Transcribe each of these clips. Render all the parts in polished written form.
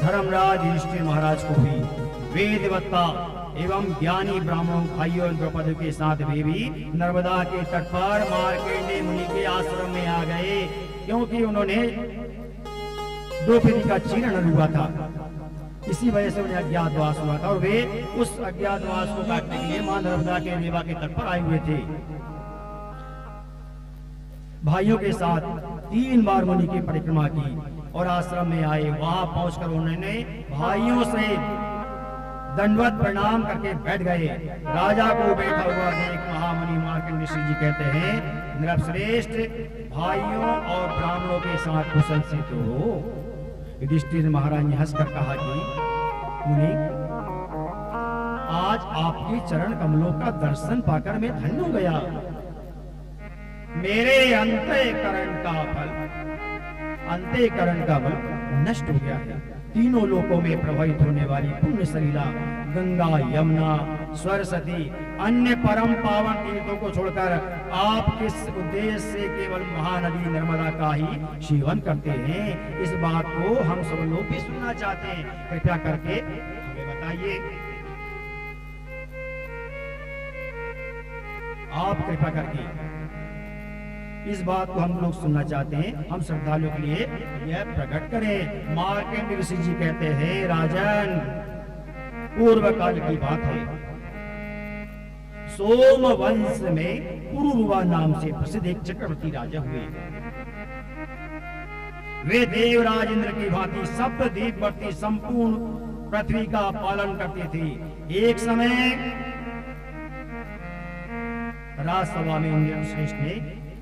धर्मराज युधिष्ठिर महाराज को भी वेदवत्ता एवं ज्ञानी ब्राह्मणों भाइयों द्रौपदी के साथ वे भी नर्मदा के तट पर मार्कंडेय मुनि के आश्रम में आ गए, क्योंकि उन्होंने द्रौपदी का चीरण हुआ था। इसी वजह से उन्हें अज्ञातवास हुआ था और वे उस अज्ञातवास को काटने के लिए मां नर्मदा के रेवा के तट पर आए हुए थे। भाइयों के साथ 3 बार मुनि की परिक्रमा की और आश्रम में आए। वहां पहुंचकर उन्होंने भाइयों से दंडवत प्रणाम करके बैठ गए। राजा को बैठा हुआ देख महामुनि मार्कंडेय ऋषि जी कहते हैं, नृपश्रेष्ठ, भाइयों और ब्राह्मणों के साथ कुशल से तो हो। युधिष्ठिर महाराज ने हंसकर कहा कि मुनि, आज आपके चरण कमलों का दर्शन पाकर मैं धन्य हो गया। मेरे अंतःकरण का बल नष्ट हो गया है। तीनों लोकों में प्रवाहित होने वाली पुण्य सलीला गंगा, यमुना, सरस्वती, अन्य परम पावन तीर्थों को छोड़कर आप किस उद्देश्य से केवल महानदी नर्मदा का ही सेवन करते हैं? इस बात को हम सब लोग भी सुनना चाहते हैं, कृपया करके हमें बताइए। आप कृपया करके इस बात को हम लोग सुनना चाहते हैं, हम श्रद्धालुओं के लिए यह प्रकट करें। मार्कंडेय ऋषि जी कहते हैं, राजन, पूर्व काल की बात है। सोम वंश में पुरुरवा नाम से प्रसिद्ध एक चक्रवर्ती राजा हुए। वे देवराज इंद्र की भांति सप्त दीपवर्ती संपूर्ण पृथ्वी का पालन करते थे। एक समय राजसभा में इंद्र श्रेष्ठ ने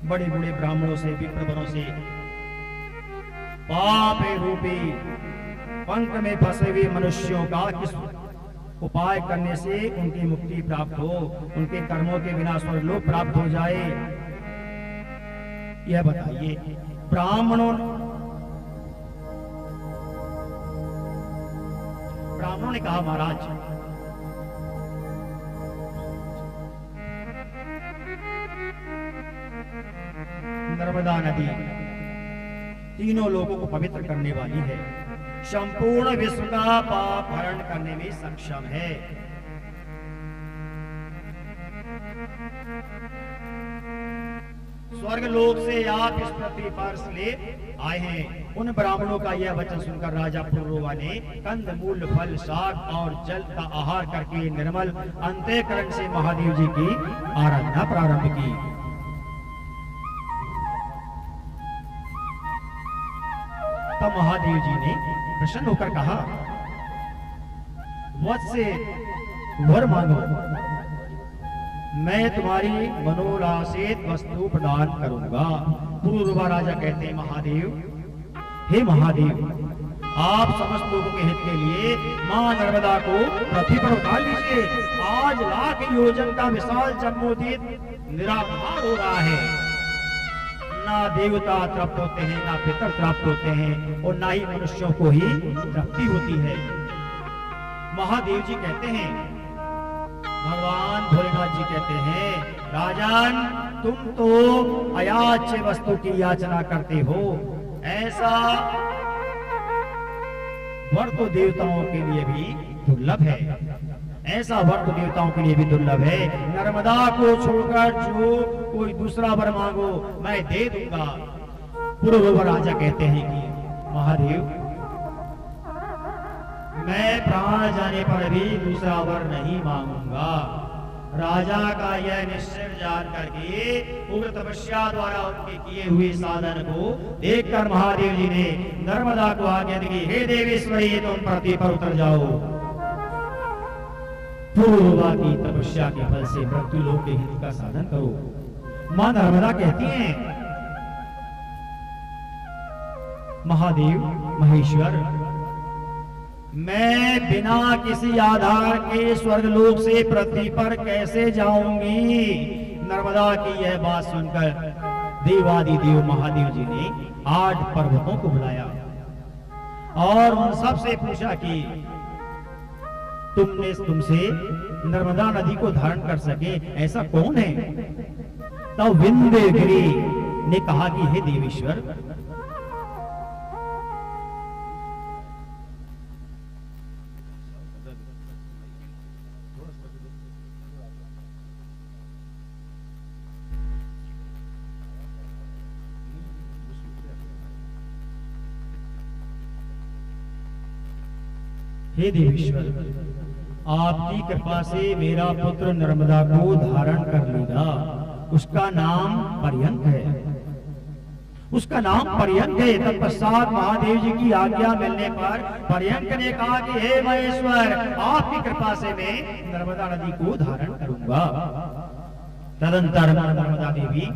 बड़े बड़े ब्राह्मणों से, विप्रवरों से पाप रूपी पंख में फंसे हुए मनुष्यों का किस उपाय करने से उनकी मुक्ति प्राप्त हो, उनके कर्मों के बिना स्वर्गलोक प्राप्त हो जाए, यह बताइए। ब्राह्मणों ने कहा, महाराज, नर्मदा नदी तीनों लोगों को पवित्र करने वाली है, संपूर्ण विश्व का पाप हरण करने में सक्षम है। स्वर्ग लोक से आप इस पृथ्वी पर ले आए हैं। उन ब्राह्मणों का यह वचन सुनकर राजा पुरुरवा ने कंद मूल फल शाक और जल का आहार करके निर्मल अंतःकरण से महादेव जी की आराधना प्रारंभ की। तब महादेव जी ने प्रसन्न होकर कहा, वत्से वर मांगो, मैं तुम्हारी मनोलासित वस्तु प्रदान करूंगा। पुरुरवा राजा कहते हैं, महादेव, हे महादेव, आप समस्त लोगों के हित के लिए मां नर्मदा को पृथ्वी पर उतार लीजिए। आज लाख योजन का विशाल जन्मोदित निराधार हो रहा है। ना देवता तृप्त होते हैं, ना पितर प्राप्त होते हैं, और ना ही मनुष्यों को ही तृप्ति होती है। महादेव जी कहते हैं, भगवान भोलेनाथ जी कहते हैं, राजन, तुम तो अयाच्य वस्तु की याचना करते हो। ऐसा वर तो देवताओं के लिए भी दुर्लभ है, ऐसा वर तो देवताओं के लिए भी दुर्लभ है। नर्मदा को छोड़कर जो कोई दूसरा वर मांगो मैं दे दूंगा। पुरुरवा राजा कहते हैं कि महादेव, मैं प्राण जाने पर भी दूसरा वर नहीं मांगूंगा। राजा का यह निश्चय जान करके उग्र तपस्या द्वारा उनके किए हुए साधन को देखकर महादेव जी ने नर्मदा को आज्ञा दी, हे देवेश्वरी, तुम पृथ्वी पर उतर जाओ। पुरुरवा की तपस्या के फल से मृत्यु लोक के हित का साधन करो। मां नर्मदा कहती हैं, महादेव महेश्वर, मैं बिना किसी आधार के स्वर्गलोक से पृथ्वी पर कैसे जाऊंगी? नर्मदा की यह बात सुनकर देवादिदेव महादेव जी ने 8 पर्वतों को बुलाया और उन सब से पूछा कि तुमसे नर्मदा नदी को धारण कर सके ऐसा कौन है? तब विंध्यगिरि ने कहा कि हे देवेश्वर, हे देवेश्वर, आपकी कृपा से मेरा पुत्र नर्मदा को धारण कर लेगा। उसका नाम पर्यंक है, उसका नाम पर्यंक है। तत्पश्चात महादेव जी की आज्ञा मिलने पर पर्यंक ने कहा कि हे महेश्वर, आपकी कृपा से मैं नर्मदा नदी को धारण करूंगा। तदंतर नर्मदा देवी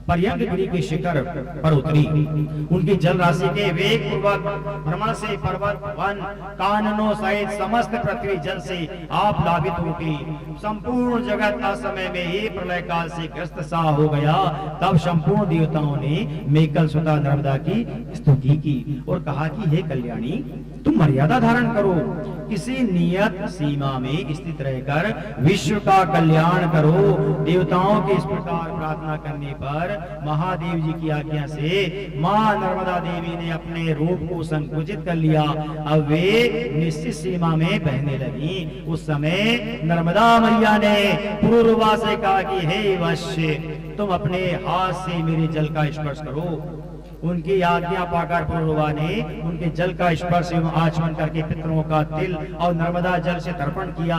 पर्यंक गिरी के शिखर पर उतरी। उनकी जल राशि के वेग पूर्वक भ्रमण से पर्वत, वन, काननों सहित समस्त पृथ्वी जल से आप्लावित हो गई। संपूर्ण जगत असमय में ही प्रलय काल से ग्रस्त सा हो गया। तब संपूर्ण देवताओं ने मेकल सुता नर्मदा की स्तुति की और कहा कि हे कल्याणी, तुम मर्यादा धारण करो, किसी नियत सीमा में स्थित रहकर विश्व का कल्याण करो। देवताओं के इस प्रकार प्रार्थना करने पर महादेव जी की आज्ञा से मां नर्मदा देवी ने अपने रूप को संकुचित कर लिया। अब वे निश्चित सीमा में बहने लगी। उस समय नर्मदा मैया ने पुरुरवा से कहा कि हे वश्य, तुम अपने हाथ से मेरे जल का स्पर्श करो। उनकी आज्ञा पाकर पुरुरवा ने उनके जल का स्पर्श एवं आचमन करके पितरों का तिल और नर्मदा जल से तर्पण किया।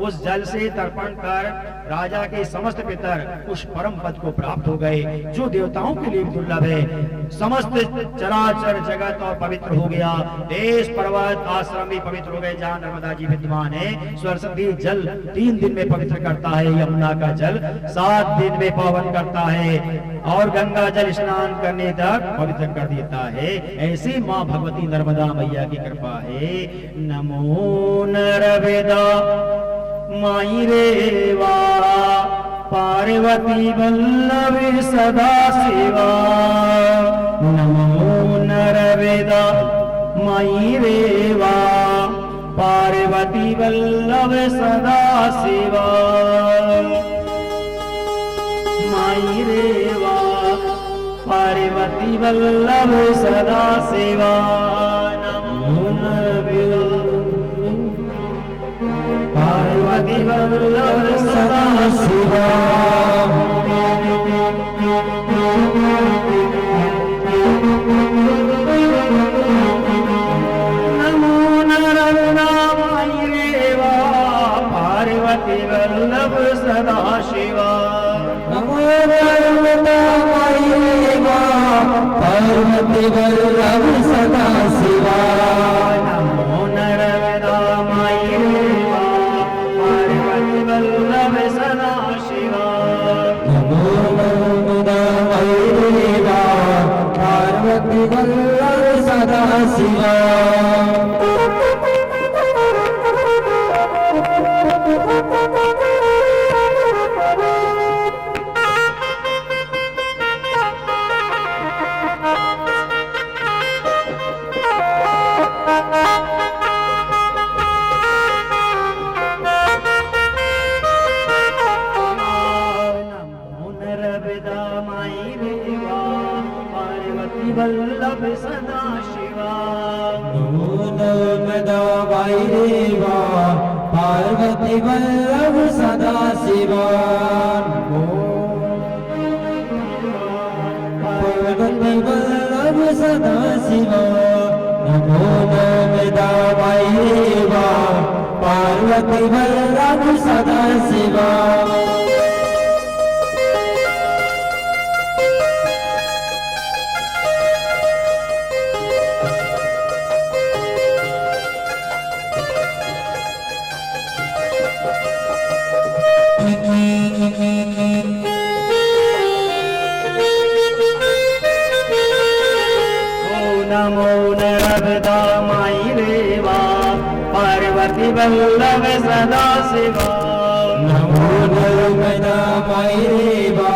उस जल से तर्पण कर राजा के समस्त पितर उस परम पद को प्राप्त हो गए जो देवताओं के लिए दुर्लभ है। समस्त चराचर जगत और पवित्र हो गया। देश, पर्वत, आश्रम भी पवित्र हो गए जहाँ नर्मदा जी विद्यमान है। सरस्वती जल 3 दिन में पवित्र करता है, यमुना का जल 7 दिन में पावन करता है और गंगा जल स्नान करने तक पवित्र कर देता है। ऐसी माँ भगवती नर्मदा मैया की कृपा है। नमो नर्मदा माई रेवा, पार्वती वल्लभ सदा शिवा। नमो नर्मदा माई रेवा, पार्वती वल्लभ सदा शिवा। माई रेवा, पार्वती वल्लभ सदा शिवा। नमो नर्मदा पार्वती वल्लभ सदा शिवा। नमो नर्मदा माई रेवा, पार्वती वल्लभ सदा शिवा। नमो नर्मदा माई रेवा, पार्वती वल्लभ सदा शिवा। नमो नर्मदा माई रेवा, पार्वती वल्लभ सदा शिवा। नमो नर्मदा माई रेवा, पार्वती वल्लभ सदा शिवा। वल्लभ सदा शिवा। नमो नर्मदा माई रेवा, पार्वती वल्लभ सदा शिवा। पार्वती वल्लभ सदा शिवा। नमो नर्मदा माई रेवा, पार्वती वल्लभ सदा शिवा। नमो नर्मदा माई रेवा, पार्वती वल्लभ सदा शिवा। नमो नर्मदा माई रेवा,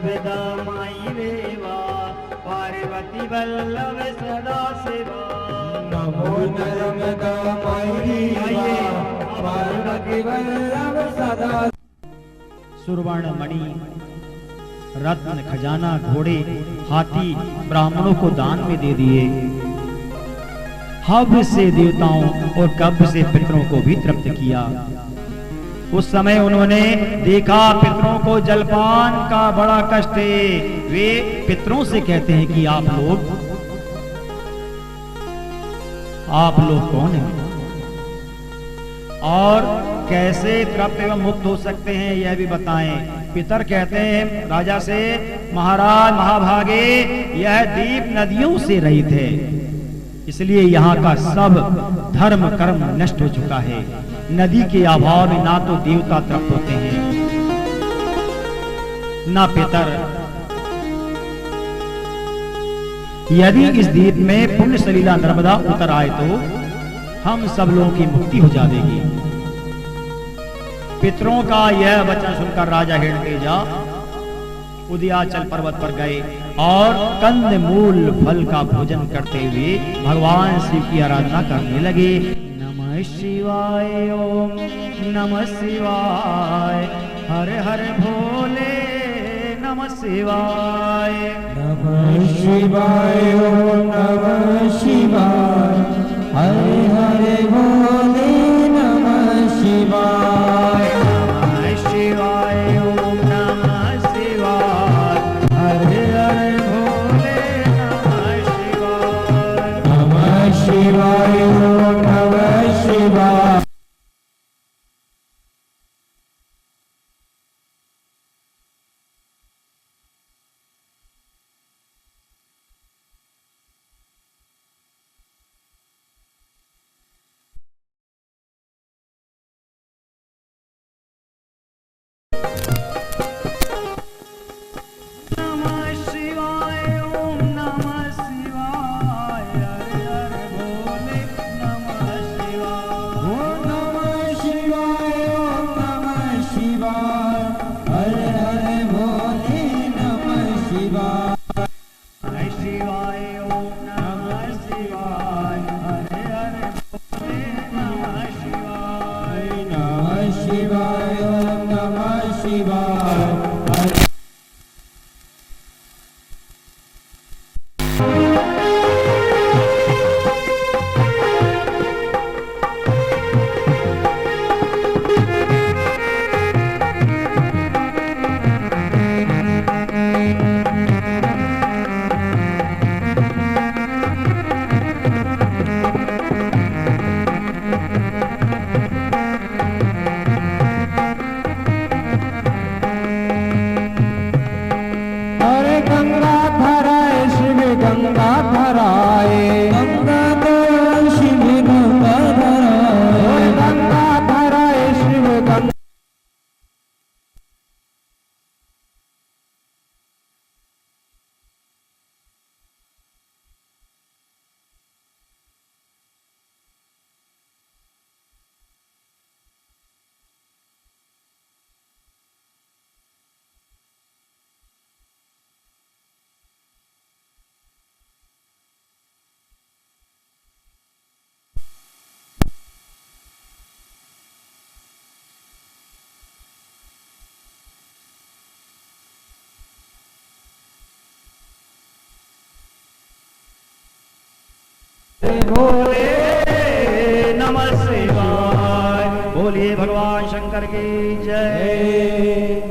नर्मदा माई रेवा, पार्वती वल्लभ सदा सेवा। नमो नर्मदा माई रेवा, पार्वती वल्लभ सदा। सुवर्ण मणि, रत्न, खजाना, घोड़े, हाथी ब्राह्मणों को दान में दे दिए। हव्य से देवताओं और कब्य से पितरों को भी तृप्त किया। उस समय उन्होंने देखा पितरों को जलपान का बड़ा कष्ट है। वे पितरों से कहते हैं कि आप लोग कौन हैं और कैसे तृप्त एवं मुक्त हो सकते हैं, यह भी बताएं। पितर कहते हैं राजा से, महाराज महाभागे, यह द्वीप नदियों से रहित है, इसलिए यहाँ का सब धर्म कर्म नष्ट हो चुका है। नदी के अभाव में ना तो देवता तृप्त होते हैं, ना पितर। यदि इस द्वीप में पुण्य सलीला नर्मदा उतर आए तो हम सब लोगों की मुक्ति हो जाएगी। पितरों का यह वचन सुनकर राजा हिरण्यकेशा उदयाचल पर्वत पर गए और कंद मूल फल का भोजन करते हुए भगवान शिव की आराधना करने लगे। नमः शिवाय, ओम नमः शिवाय, हर हर भोले नमः शिवाय। नमः शिवाय, ओम नमः शिवाय, हरे हरे भोले नमः शिवाय। नमः शिवाय, ओम नमः शिवाय, हरे हरे भोले नमः शिवाय। नमः शिवाय, ओम नमः शिवाय। भोले नमः शिवाय। बोलिए भगवान शंकर की जय।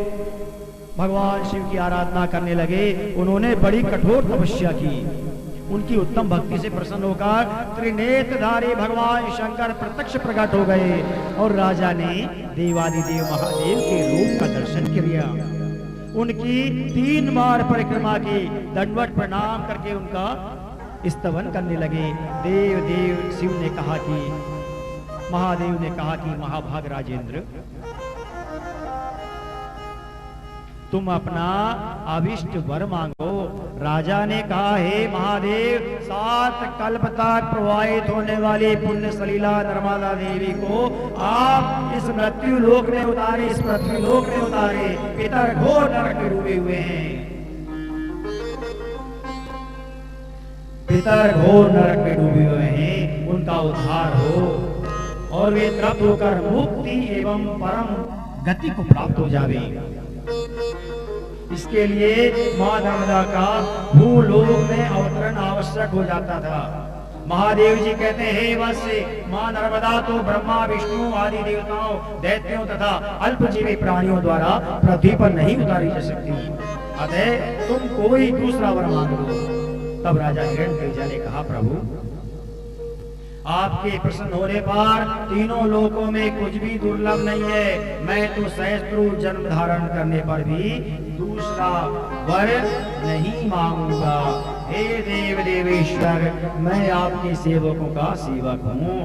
भगवान शिव की आराधना करने लगे। उन्होंने बड़ी कठोर तपस्या की। उनकी उत्तम भक्ति से प्रसन्न होकर त्रिनेत्रधारी भगवान शंकर प्रत्यक्ष प्रकट हो गए और राजा ने देवादिदेव महादेव के रूप का दर्शन किया। उनकी 3 बार परिक्रमा की, दंडवत प्रणाम करके उनका स्तवन करने लगे। देव शिव ने कहा कि, महादेव ने कहा कि महाभाग राजेंद्र, तुम अपना अभिष्ट वर मांगो। राजा ने कहा, हे महादेव, 7 कल्प तक प्रवाहित होने वाली पुण्य सलीला नर्मदा देवी को आप इस मृत्यु लोक में उतारे, इस पृथ्वी लोक में उतारे। पितर घोर नरक में डूबे हुए हैं। पितर घोर नरक में डूबे हुए हैं, उनका उद्धार हो और वे तृप्त होकर मुक्ति एवं परम गति को प्राप्त हो जावे। इसके लिए मां नर्मदा का भूलोक में अवतरण आवश्यक हो जाता था। महादेव जी कहते हैं, हे वत्स, मां नर्मदा तो ब्रह्मा विष्णु आदि देवताओं, दैत्यों तथा अल्पजीवी प्राणियों द्वारा पृथ्वी पर नहीं उतारी जा सकती, अतः तुम कोई दूसरा वर मांग लो। तब राजा हिरण्यकेश ने कहा, प्रभु आपके प्रसन्न होने पर तीनों लोकों में कुछ भी दुर्लभ नहीं है। मैं तो सहस्त्रों जन्म धारण करने पर भी दूसरा वर नहीं मांगूंगा। हे देव देवेश्वर, मैं आपके सेवकों का सेवक हूँ,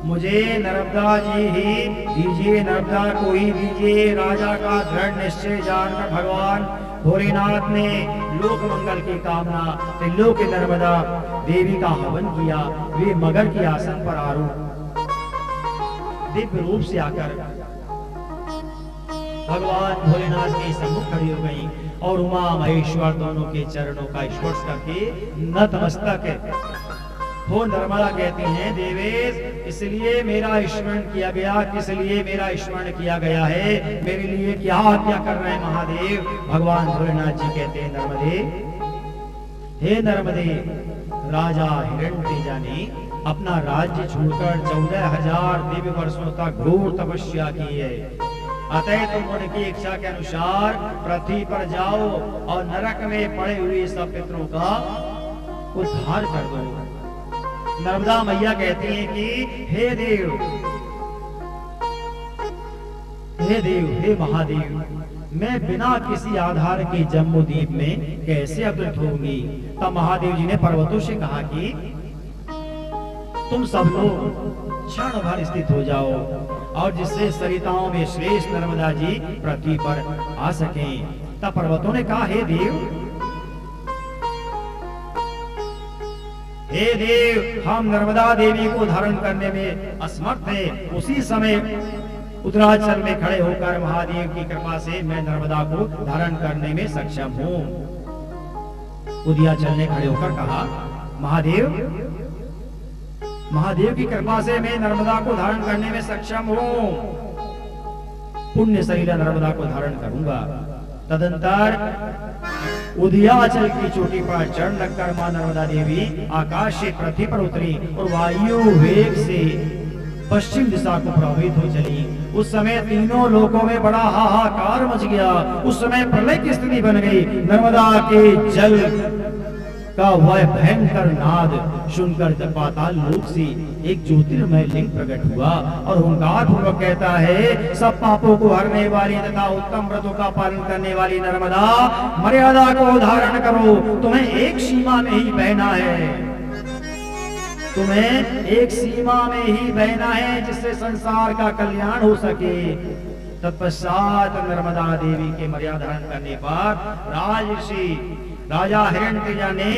मुझे नर्मदा जी ही दीजिए, नर्मदा को ही दीजिए। राजा का दृढ़ निश्चय जानकर भगवान भोलेनाथ ने लोक मंगल की कामना त्रिलोक नर्मदा देवी का हवन किया। वे मगर के आसन पर आरूढ़ दिव्य रूप से आकर भगवान भोलेनाथ के सम्मुख खड़ी हो गई और उमा महेश्वर दोनों के चरणों का स्पर्श करके नतमस्तक हो नर्मदा कहती हैं, देवेश, इसलिए मेरा स्मरण किया गया, किस लिए मेरा स्मरण किया गया है, मेरे लिए क्या आज्ञा कर रहे हैं महादेव। भगवान भोलेनाथ जी कहते हैं, नर्मदे, हे नर्मदे, राजा हिरण्यकेश ने अपना राज्य छोड़कर 14,000 दिव्य वर्षों तक घोर तपस्या की है। अतः तुम उनकी इच्छा के अनुसार पृथ्वी पर जाओ और नरक में पड़े हुए सब पितरों का उद्धार कर दो। नर्मदा मैया कहती हैं कि हे देव, हे महादेव, मैं बिना किसी आधार के जम्बूद्वीप में कैसे अवतरित होंगी। तब महादेव जी ने पर्वतों से कहा कि तुम सब लोग क्षण भर स्थित हो जाओ और जिससे सरिताओं में श्रेष्ठ नर्मदा जी पृथ्वी पर आ सकें। तब पर्वतों ने कहा, हे देव, हम नर्मदा देवी को धारण करने में असमर्थ हैं। उसी समय उत्तराचल में खड़े होकर महादेव की कृपा से मैं नर्मदा को धारण करने में सक्षम हूँ। उदयाचल ने खड़े होकर कहा, महादेव की कृपा से मैं नर्मदा को धारण करने में सक्षम हूँ, पुण्य शैला नर्मदा को धारण करूंगा। तदंतर उदयाचल की चोटी पर चढ़ लगकर मां नर्मदा देवी आकाश से पृथ्वी पर उतरी और वायु वेग से पश्चिम दिशा को प्रभावित हो चली। उस समय तीनों लोकों में बड़ा हाहाकार मच गया। उस समय प्रलय की स्थिति बन गई। नर्मदा के जल का वह भयंकर नाद सुनकर पाताल लोक से एक ज्योतिर्मय लिंग प्रकट हुआ और हुंकार पूर्वक कहता है, सब पापों को हरने वाली तथा उत्तम व्रतों का पालन करने वाली नर्मदा, मर्यादा को धारण करो। तुम्हें एक सीमा में ही बहना है, तुम्हें एक सीमा में ही बहना है जिससे संसार का कल्याण हो सके। तत्पश्चात नर्मदा देवी के मर्यादा धारण करने पर राजर्षि राजा हिरण्यकेश ने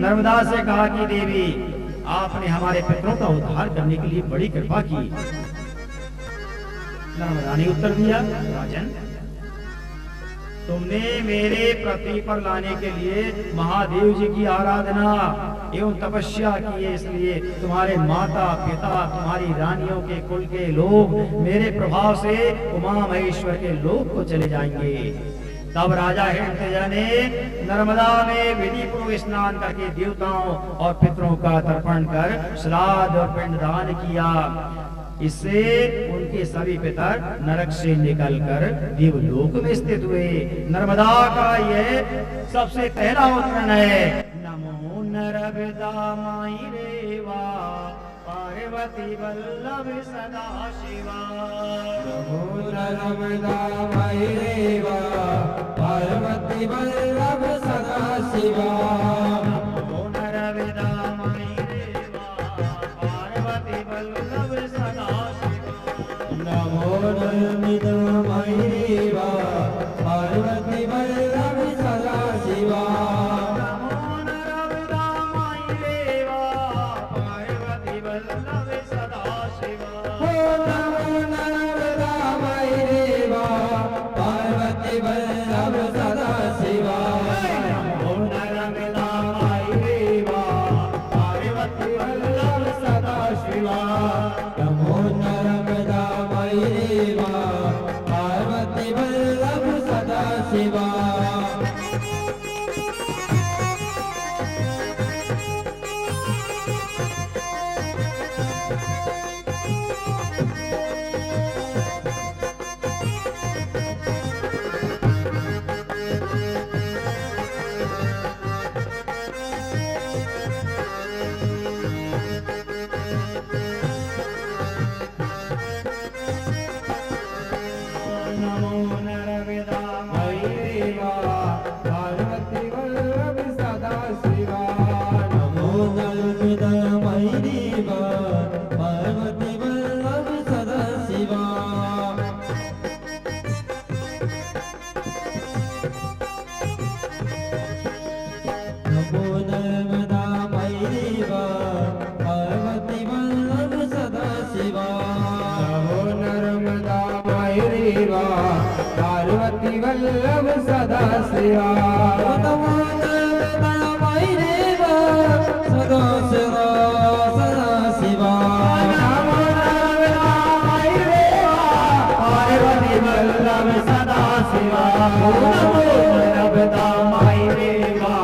नर्मदा से कहा कि देवी, आपने हमारे पितरों का उद्धार करने के लिए बड़ी कृपा की। नर्मदा ने उत्तर दिया, राजन, तुमने मेरे पृथ्वी पर लाने के लिए महादेव जी की आराधना एवं तपस्या की है, इसलिए तुम्हारे माता पिता, तुम्हारी रानियों के कुल के लोग मेरे प्रभाव से उमा महेश्वर के लोक को चले जाएंगे। तब राजा हिरण्यकेश ने नर्मदा में विधि पूर्वक स्नान करके देवताओं और पितरों का तर्पण कर श्राद्ध और पिंडदान किया। इससे उनके सभी पितर नरक से निकलकर देवलोक में स्थित हुए। नर्मदा का यह सबसे पहला अवतरण है। नमो नर्मदा माई रेवा, पार्वती वल्लभ सदा शिवा। नमो नर्मदा माई रेवा, पार्वती वल्लभ सदा शिवा। नमो नर्मदा माई रेवा, पार्वती वल्लभ सदा शिवा। नमो नर्मदा माई रेवा, पार्वती वल्लभ सदा शिवा। नमो नर्मदा माई रेवा, पार्वती वल्लभ सदा शिवा। नमो नर्मदा माई रेवा, पार्वती वल्लभ सदा शिवा। पार्वती वल्लभ सदा शिवा नमो नर्मदा माई देवा सदा शिवा सदा शिवा नमो नर्मदा माई देवा पार्वती वल्लभ सदा शिवा नमो नर्मदा माई देवा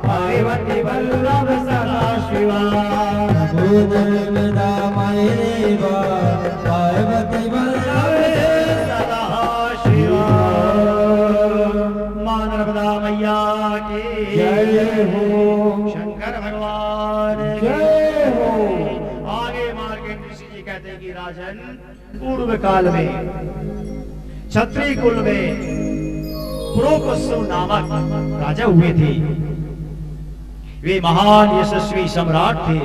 पार्वती वल्लभ सदा शिवा नमो नर्मदा माई देवा पार्वती वल्लभ सदा शिवा। मां नर्मदा मैया की जय हो। शंकर भगवान की जय हो। आगे मार्केट ऋषि जी कहते हैं कि राजन, पूर्व काल में क्षत्रिय कुल में पुरोकसु नामक राजा हुए थे। वे महान यशस्वी सम्राट थे।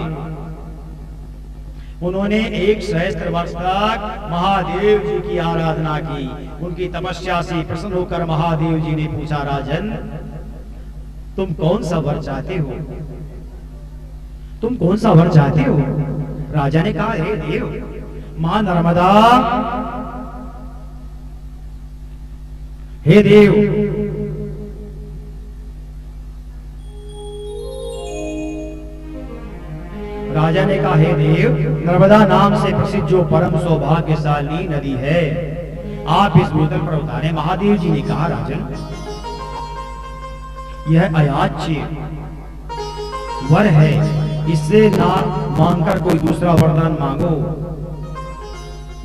उन्होंने 1 सहस्त्र वर्ष तक महादेव जी की आराधना की। उनकी तपस्या से प्रसन्न होकर महादेव जी ने पूछा, राजन तुम कौन सा वर चाहते हो? तुम कौन सा वर चाहते हो? राजा ने कहा, हे देव, मां नर्मदा, हे देव, राजा ने कहा, हे देव, नर्मदा नाम से प्रसिद्ध जो परम सौभाग्यशाली नदी है, आप इस भूतल पर उतारे। महादेव जी ने कहा, राजन, यह अयाच्य वर है, इससे ना मांगकर कोई दूसरा वरदान मांगो।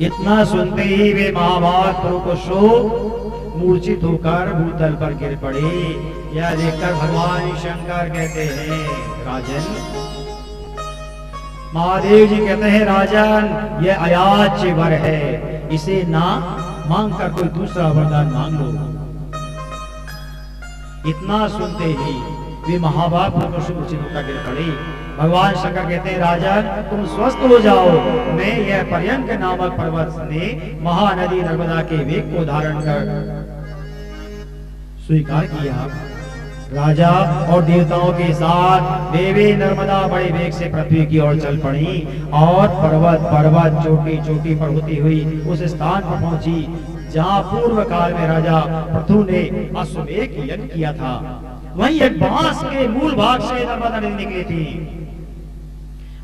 इतना सुनते ही वे महाभाग पुरुषो मूर्छित होकर भूतल पर गिर पड़े। यह देखकर भगवान शंकर कहते हैं, राजन, महादेव जी कहते हैं, राजन, यह अयाच्य वर है, इसे ना मांग कर कोई दूसरा वरदान मांग लो। इतना सुनते ही वे महाभाग पुरुष मूर्छित होकर गिर पड़े। भगवान शंकर कहते हैं, राजन, तुम स्वस्थ हो जाओ। मैं यह पर्यंक नामक पर्वत ने महानदी नर्मदा के वेग को धारण कर स्वीकार किया। राजा और देवताओं के साथ देवी नर्मदा बड़े वेग से पृथ्वी की ओर चल पड़ी और पर्वत चोटी चोटी पर होती हुई उस स्थान पर पहुंची जहां पूर्व काल में राजा पृथु ने अश्वमेध यज्ञ किया था। वहीं एक बांस के मूल भाग से नर्मदा नदी निकली थी।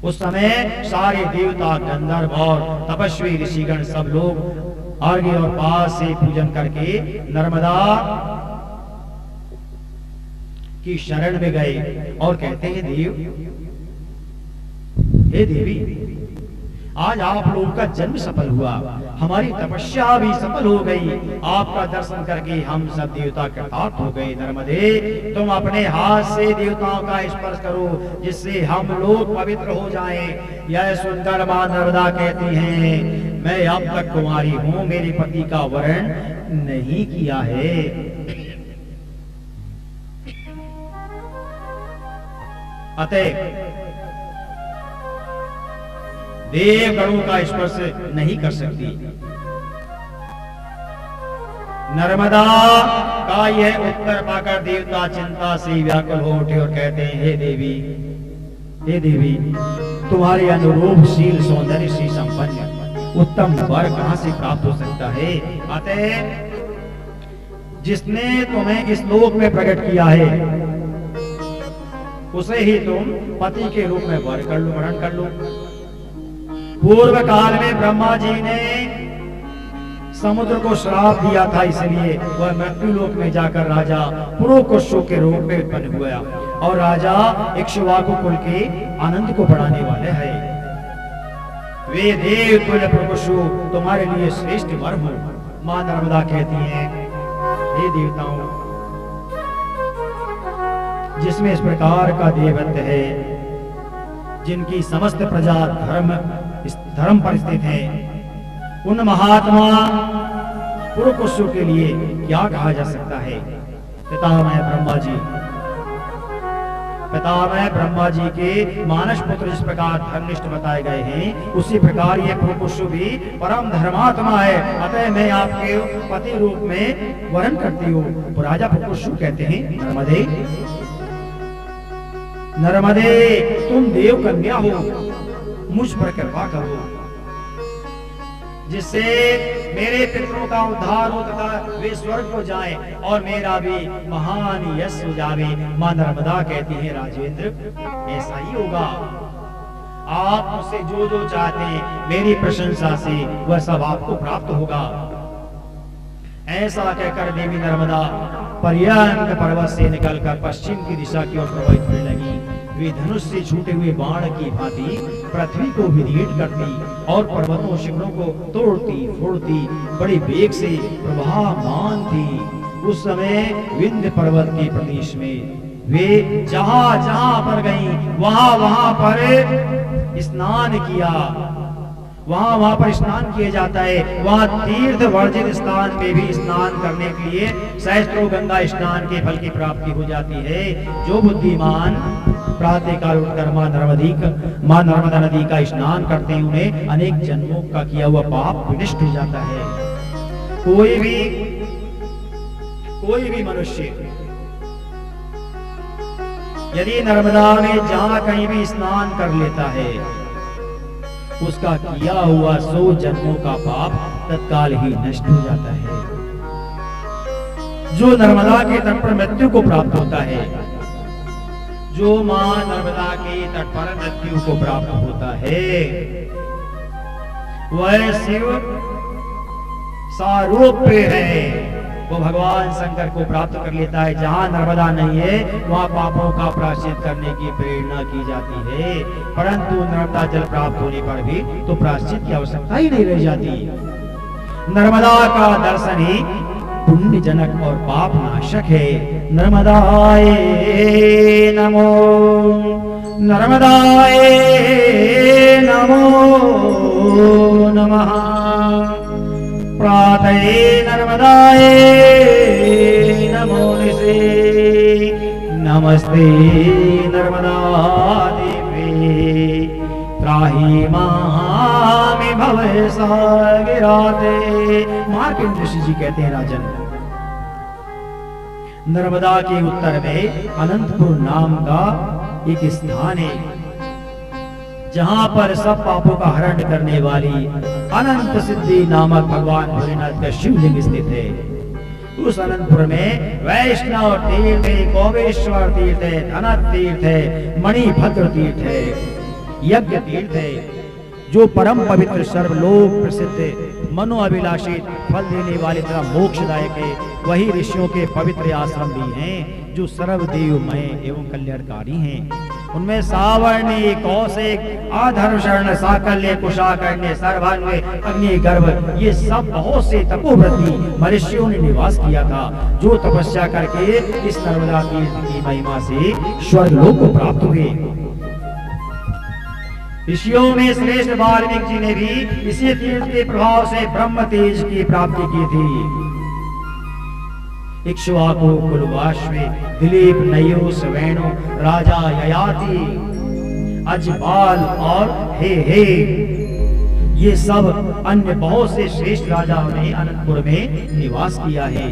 उस समय सारे देवता, गंधर्व और तपस्वी ऋषिगण सब लोग आगे और पास से पूजन करके नर्मदा की शरण में गए और कहते हैं, देव, हे देवी, आज आप लोगों का जन्म सफल हुआ, हमारी तपस्या भी सफल हो गई। आपका दर्शन करके हम सब देवता कृतार्थ हो गए। नर्मदे, तुम अपने हाथ से देवताओं का स्पर्श करो जिससे हम लोग पवित्र हो जाएं। यह सुनकर मां नर्मदा कहती हैं, मैं अब तक कुंवारी हूं, मेरे पति का वरण नहीं किया है। अतः देवगणों का स्पर्श नहीं कर सकती। नर्मदा का यह उत्तर पाकर देवता चिंता से व्याकुल हो उठे और कहते हैं, हे देवी, तुम्हारे अनुरूप शील सौंदर्य से संपन्न उत्तम वर कहां से प्राप्त हो सकता है? अतः जिसने तुम्हें इस लोक में प्रकट किया है उसे ही तुम पति के रूप में वरण कर लो। पूर्व काल में ब्रह्मा जी ने समुद्र को श्राप दिया था, इसलिए वह मृत्यु लोक में जाकर राजा पुरोकसु के रूप में उत्पन्न हुआ और राजा इक्ष्वाकु कुल के आनंद को बढ़ाने वाले हैं। वे देव तुल्य पुरोकसु तुम्हारे लिए श्रेष्ठ वर हो। मां नर्मदा कहती हैं, हे देवताओं, जिसमें इस प्रकार का देवत्व है, जिनकी समस्त प्रजा धर्म पर स्थित है, उन महात्मा पुरोकसु के लिए क्या कहा जा सकता है? पितामह ब्रह्मा जी के मानस पुत्र जिस प्रकार धर्मनिष्ठ बताए गए हैं, उसी प्रकार ये पुरोकसु भी परम धर्मात्मा है। अतः मैं आपके पति रूप में वरण करती हूँ। तो राजा पुरोकसु कहते हैं, नर्मदे, तुम देव कन्या हो, मुझ पर कृपा करो जिससे मेरे पितरों का उद्धार हो तथा वे स्वर्ग को जाएं और मेरा भी महान यश हो जावे। मां नर्मदा कहती है राजेंद्र ऐसा ही होगा। आप मुझसे जो जो चाहते हैं मेरी प्रशंसा से वह सब आपको प्राप्त होगा। ऐसा कहकर देवी नर्मदा पर्यंक पर्वत से निकलकर पश्चिम की दिशा की ओर प्रवाहित होने लगी। वे धनुष से छूटे हुए बाण की भांति पृथ्वी को विदीर्ण करती और पर्वतों शिखरों को तोड़ती फोड़ती बड़े वेग से प्रवाहमान थी। उस समय विंध्य पर्वत के प्रदेश में वे जहां जहां पर गईं वहां पर स्नान किया। वहां पर स्नान किया जाता है। वहां तीर्थ वर्जित स्थान में भी स्नान करने के लिए सहस्त्रों गंगा स्नान के फल की प्राप्ति हो जाती है। जो बुद्धिमान प्रातः काल उठकर मां नर्मदा नदी का स्नान करते हैं उन्हें अनेक जन्मों का किया हुआ पाप विनष्ट हो जाता है। कोई भी मनुष्य यदि नर्मदा में जहां कहीं भी स्नान कर लेता है उसका किया हुआ 100 जन्मों का पाप तत्काल ही नष्ट हो जाता है। जो नर्मदा के तट पर मृत्यु को प्राप्त होता है, जो मां नर्मदा के तट पर मृत्यु को प्राप्त होता है वह शिव सारूप्य है। वो भगवान शंकर को प्राप्त कर लेता है। जहां नर्मदा नहीं है वहां पापों का प्रायश्चित करने की प्रेरणा की जाती है, परंतु नर्मदा जल प्राप्त होने पर भी तो प्रायश्चित की आवश्यकता ही नहीं रह जाती। नर्मदा का दर्शन ही पुण्य जनक और पाप नाशक है। नर्मदाए नमो, नर्मदाए नमो नमः। प्रातः नर्मदाए नमो निशे, नमस्ते नर्मदा देवी त्राहि मामि भवसागिराते। मार्कंडेय ऋषि जी कहते हैं राजन, नर्मदा के उत्तर में अनंतपुर नाम का एक स्थान है जहां पर सब पापों का हरण करने वाली अनंत सिद्धि नामक भगवान भोलेनाथ का शिवलिंग स्थित है। उस अनंतपुर में वैष्णव तीर्थ है, कोवेश्वर तीर्थ है, धनत तीर्थ है, मणिभद्र तीर्थ है, यज्ञ तीर्थ है, जो परम पवित्र सर्वलोक प्रसिद्ध मनोअभिलाषी फल देने वाले तथा मोक्षदायक है। वही ऋषियों के पवित्र आश्रम भी हैं जो सर्वदेवमय एवं कल्याणकारी हैं। उनमें सावर्णी, कौशिक, अधर्मशर्ण, साकल्य, कुशाकर्ण्य, सर्वान्वय, अग्निगर्भ ये सब बहुत से तपोव्रती महर्षियों ने निवास किया था, जो तपस्या करके इस नर्मदा तीर्थ की महिमा से स्वर्गलोक को प्राप्त हुए। ऋषियों में श्रेष्ठ वाल्मीकि जी ने भी इसी तीर्थ के प्रभाव से ब्रह्म तेज की प्राप्ति की थी। इक्ष्वाकु कुलवाश्वे, दिलीप, नयो, वेणु, राजा ययाति, अजपाल और हे ये सब अन्य बहुत से श्रेष्ठ राजाओं ने अनंतपुर में निवास किया है।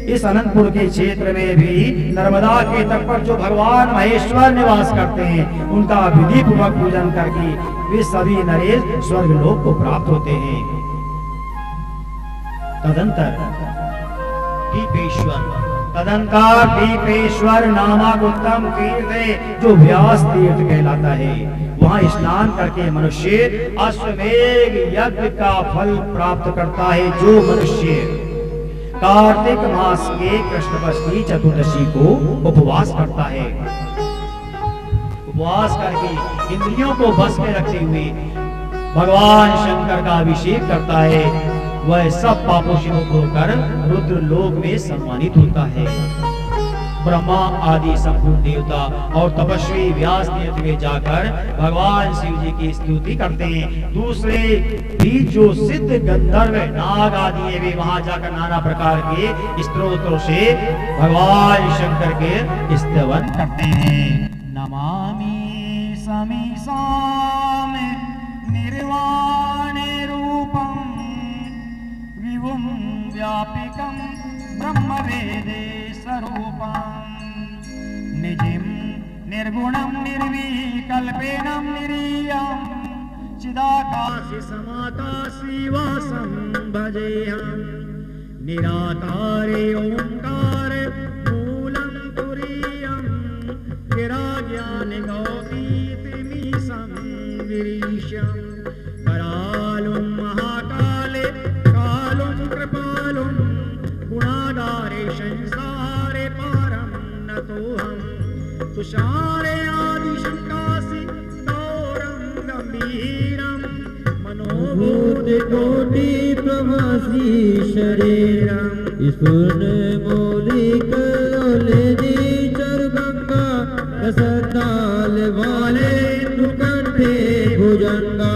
इस अनंतपुर के क्षेत्र में भी नर्मदा के तट पर जो भगवान महेश्वर निवास करते हैं उनका विधि पूर्वक पूजन करके वे सभी नरेश स्वर्गलोक को प्राप्त होते हैं। तदंतर दीपेश्वर नामक उत्तम तीर्थ है जो व्यास तीर्थ कहलाता है। वहाँ स्नान करके मनुष्य अश्वमेध यज्ञ का फल प्राप्त करता है। जो मनुष्य कार्तिक मास के कृष्ण पक्ष की चतुर्दशी को उपवास करता है, उपवास करके इंद्रियों को बस में रखते हुए भगवान शंकर का अभिषेक करता है, वह सब पापों से मुक्त होकर रुद्र लोक में सम्मानित होता है। ब्रह्मा आदि संपूर्ण देवता और तपस्वी व्यास तीर्थ में जाकर भगवान शिव जी की स्तुति करते हैं। दूसरे भी जो सिद्ध गंधर्व नाग आदि भी वहां जाकर नाना प्रकार के स्तोत्रों से भगवान शंकर के स्तवन करते हैं। नमामि समीसाम निर्वाण रूपम विभुम व्यापिकम ब्रह्म वेदे स्वरूपम निजिम निर्गुणम निर्विकल्पेनम निरीयम चिदाकाश समाता शिवासं भजेऽहम् निराकारे ओंकार मूलं तुरीयं गिराज्ञानिगौतीतिमीशं गिरीशं करालुं महाकाले कालुं कृपालुं गुणागारे संसारे पारं नतोऽहं तुषारे आदिशङ्कासि गौरं गम्भीरं मनोभूतकोटि प्रभासी शरीरं स्फुरन् मौलिकलोलिनी चरुगंगा रसदाल वाले दुकंठे भुजंगा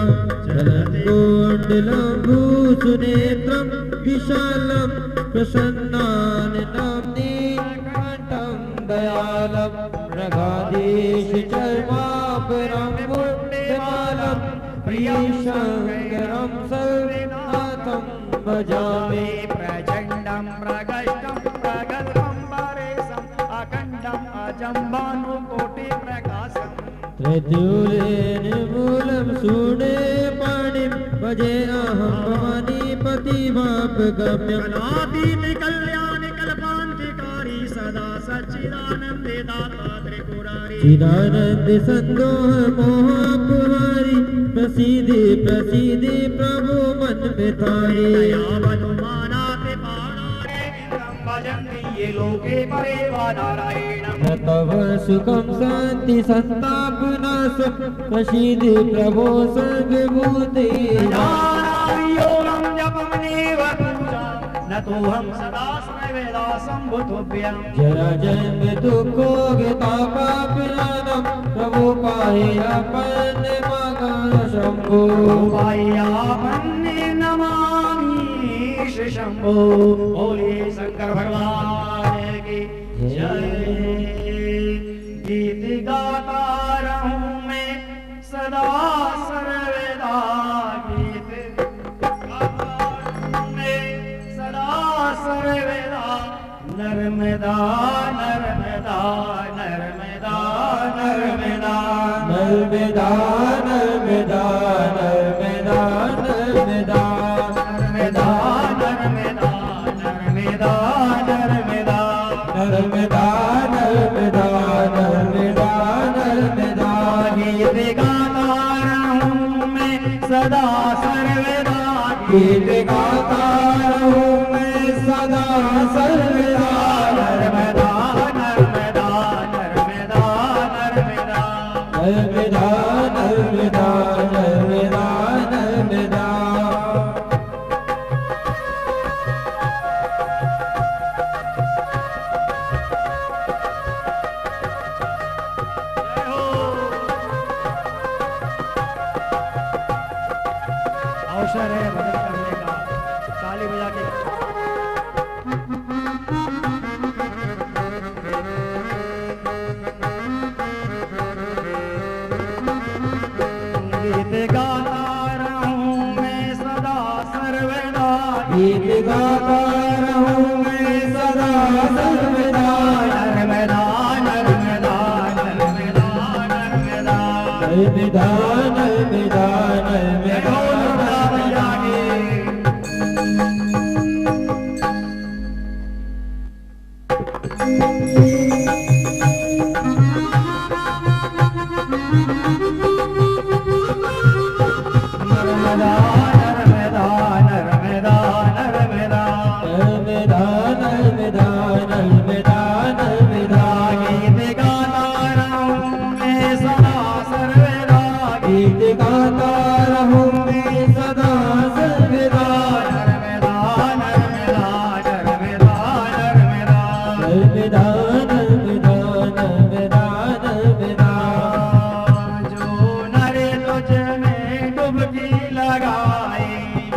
चलत्कोटलं भूसुनेत्रं विशालं प्रसन्नाननं नीलकण्ठं दयालं मृगाधीश चर्मापरं पुण्यमालं प्रियशङ्करं सर्वनाथं भजामि प्रचण्डं प्रगष्टं प्रगल्भं परेशम् अखण्डम् अजम्बानुकोटिप्रकाशम् त्रैत्यूलेन सूने पाणिं भजेऽहं भवानीपतिवापगम्यं कलातीत कल्याणि कल्पान्तिकारी सदा सच्चिदानन्दे दाता त्रिपुरारी चिदानन्द संदोह मोहापहारी प्रसीदि प्रसीदि प्रभु मन में थारी दया बनुमानाते पाणारे इंद्रं भजन्ति ये लोके परे वा नारायणम् न तव सुखं शान्ति संताप नाशं प्रसीदि प्रभो सर्वभूते योगं जपं नैव पूजा न तोऽहं सदा स्मवेदा सम्भुतोऽभ्यम् जरा जन्म दुःखो गतापापनानं प्रभु पाह्यापन्न मगन शम्भो पाह्यापन्ने नमामि श्री शम्भो बोले शंकर भगवान की जय गीत गाता रहूं मैं सदा सर्वदा गीत गाता रहूं मैं सदा सर्वदा नर्मदा नर्मदा नर्मदा नर्मदा नर्मदा नर्मदा नर्मदा नर्मदा नर्मदा नर्मदा नर्मदा नर्मदा नर्मदा नर्मदा नर्मदा नर्मदा गीत गाता रहूं मैं सदा सर्वदा गीत गाता रहूं मैं सदा सर्वदा नर्मदा नर्मदा नर्मदा नर्मदा नर्मदा नर्मदा नर्मदा नर्मदा जय हो अवसर है भजन करने का ताली बजा के गीत गाता रहूं मैं सदा सर्वदा गीत गाता रहूं मैं सदा सर्वदा नर्मदा नर्मदा नर्मदा नर्मदा नर्मदा नर्मदा नर्मदा बजा के नर्मदा नर्मदा नर्मदा नर्मदा नर्मदा नर्मदा नर्मदा नर्मदा गीत गाता रहूं मैं सदा सर्वदा गीत गाता रहूं मैं सदा सर्वदा नर्मदा नर्मदा नर्मदा नर्मदा नर्मदा नर्मदा नर्मदा नर्मदा जो नर तुझ में डुबकी लगाए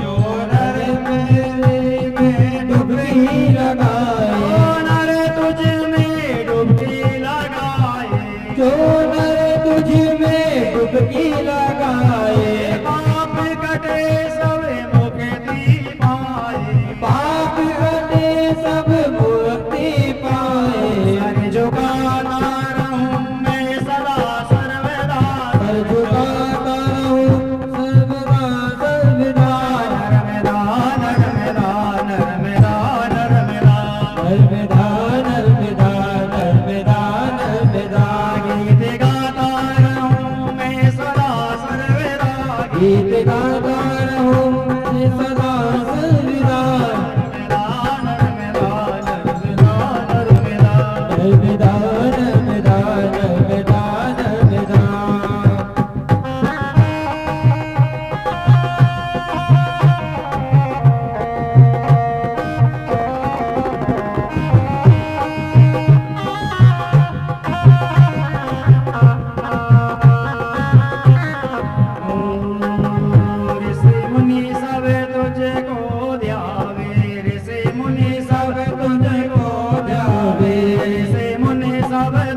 जो नर में डुबकी लगाए जो नर तुझ में डुबकी लगाए जो नर तुझ में डुबकी लगाए पाप कटे सब मुक्ति पाए पाप कटे सब मुक्ति पाए सर झुकाता रहूं मैं सदा सर्वदा सर झुकाता रहूं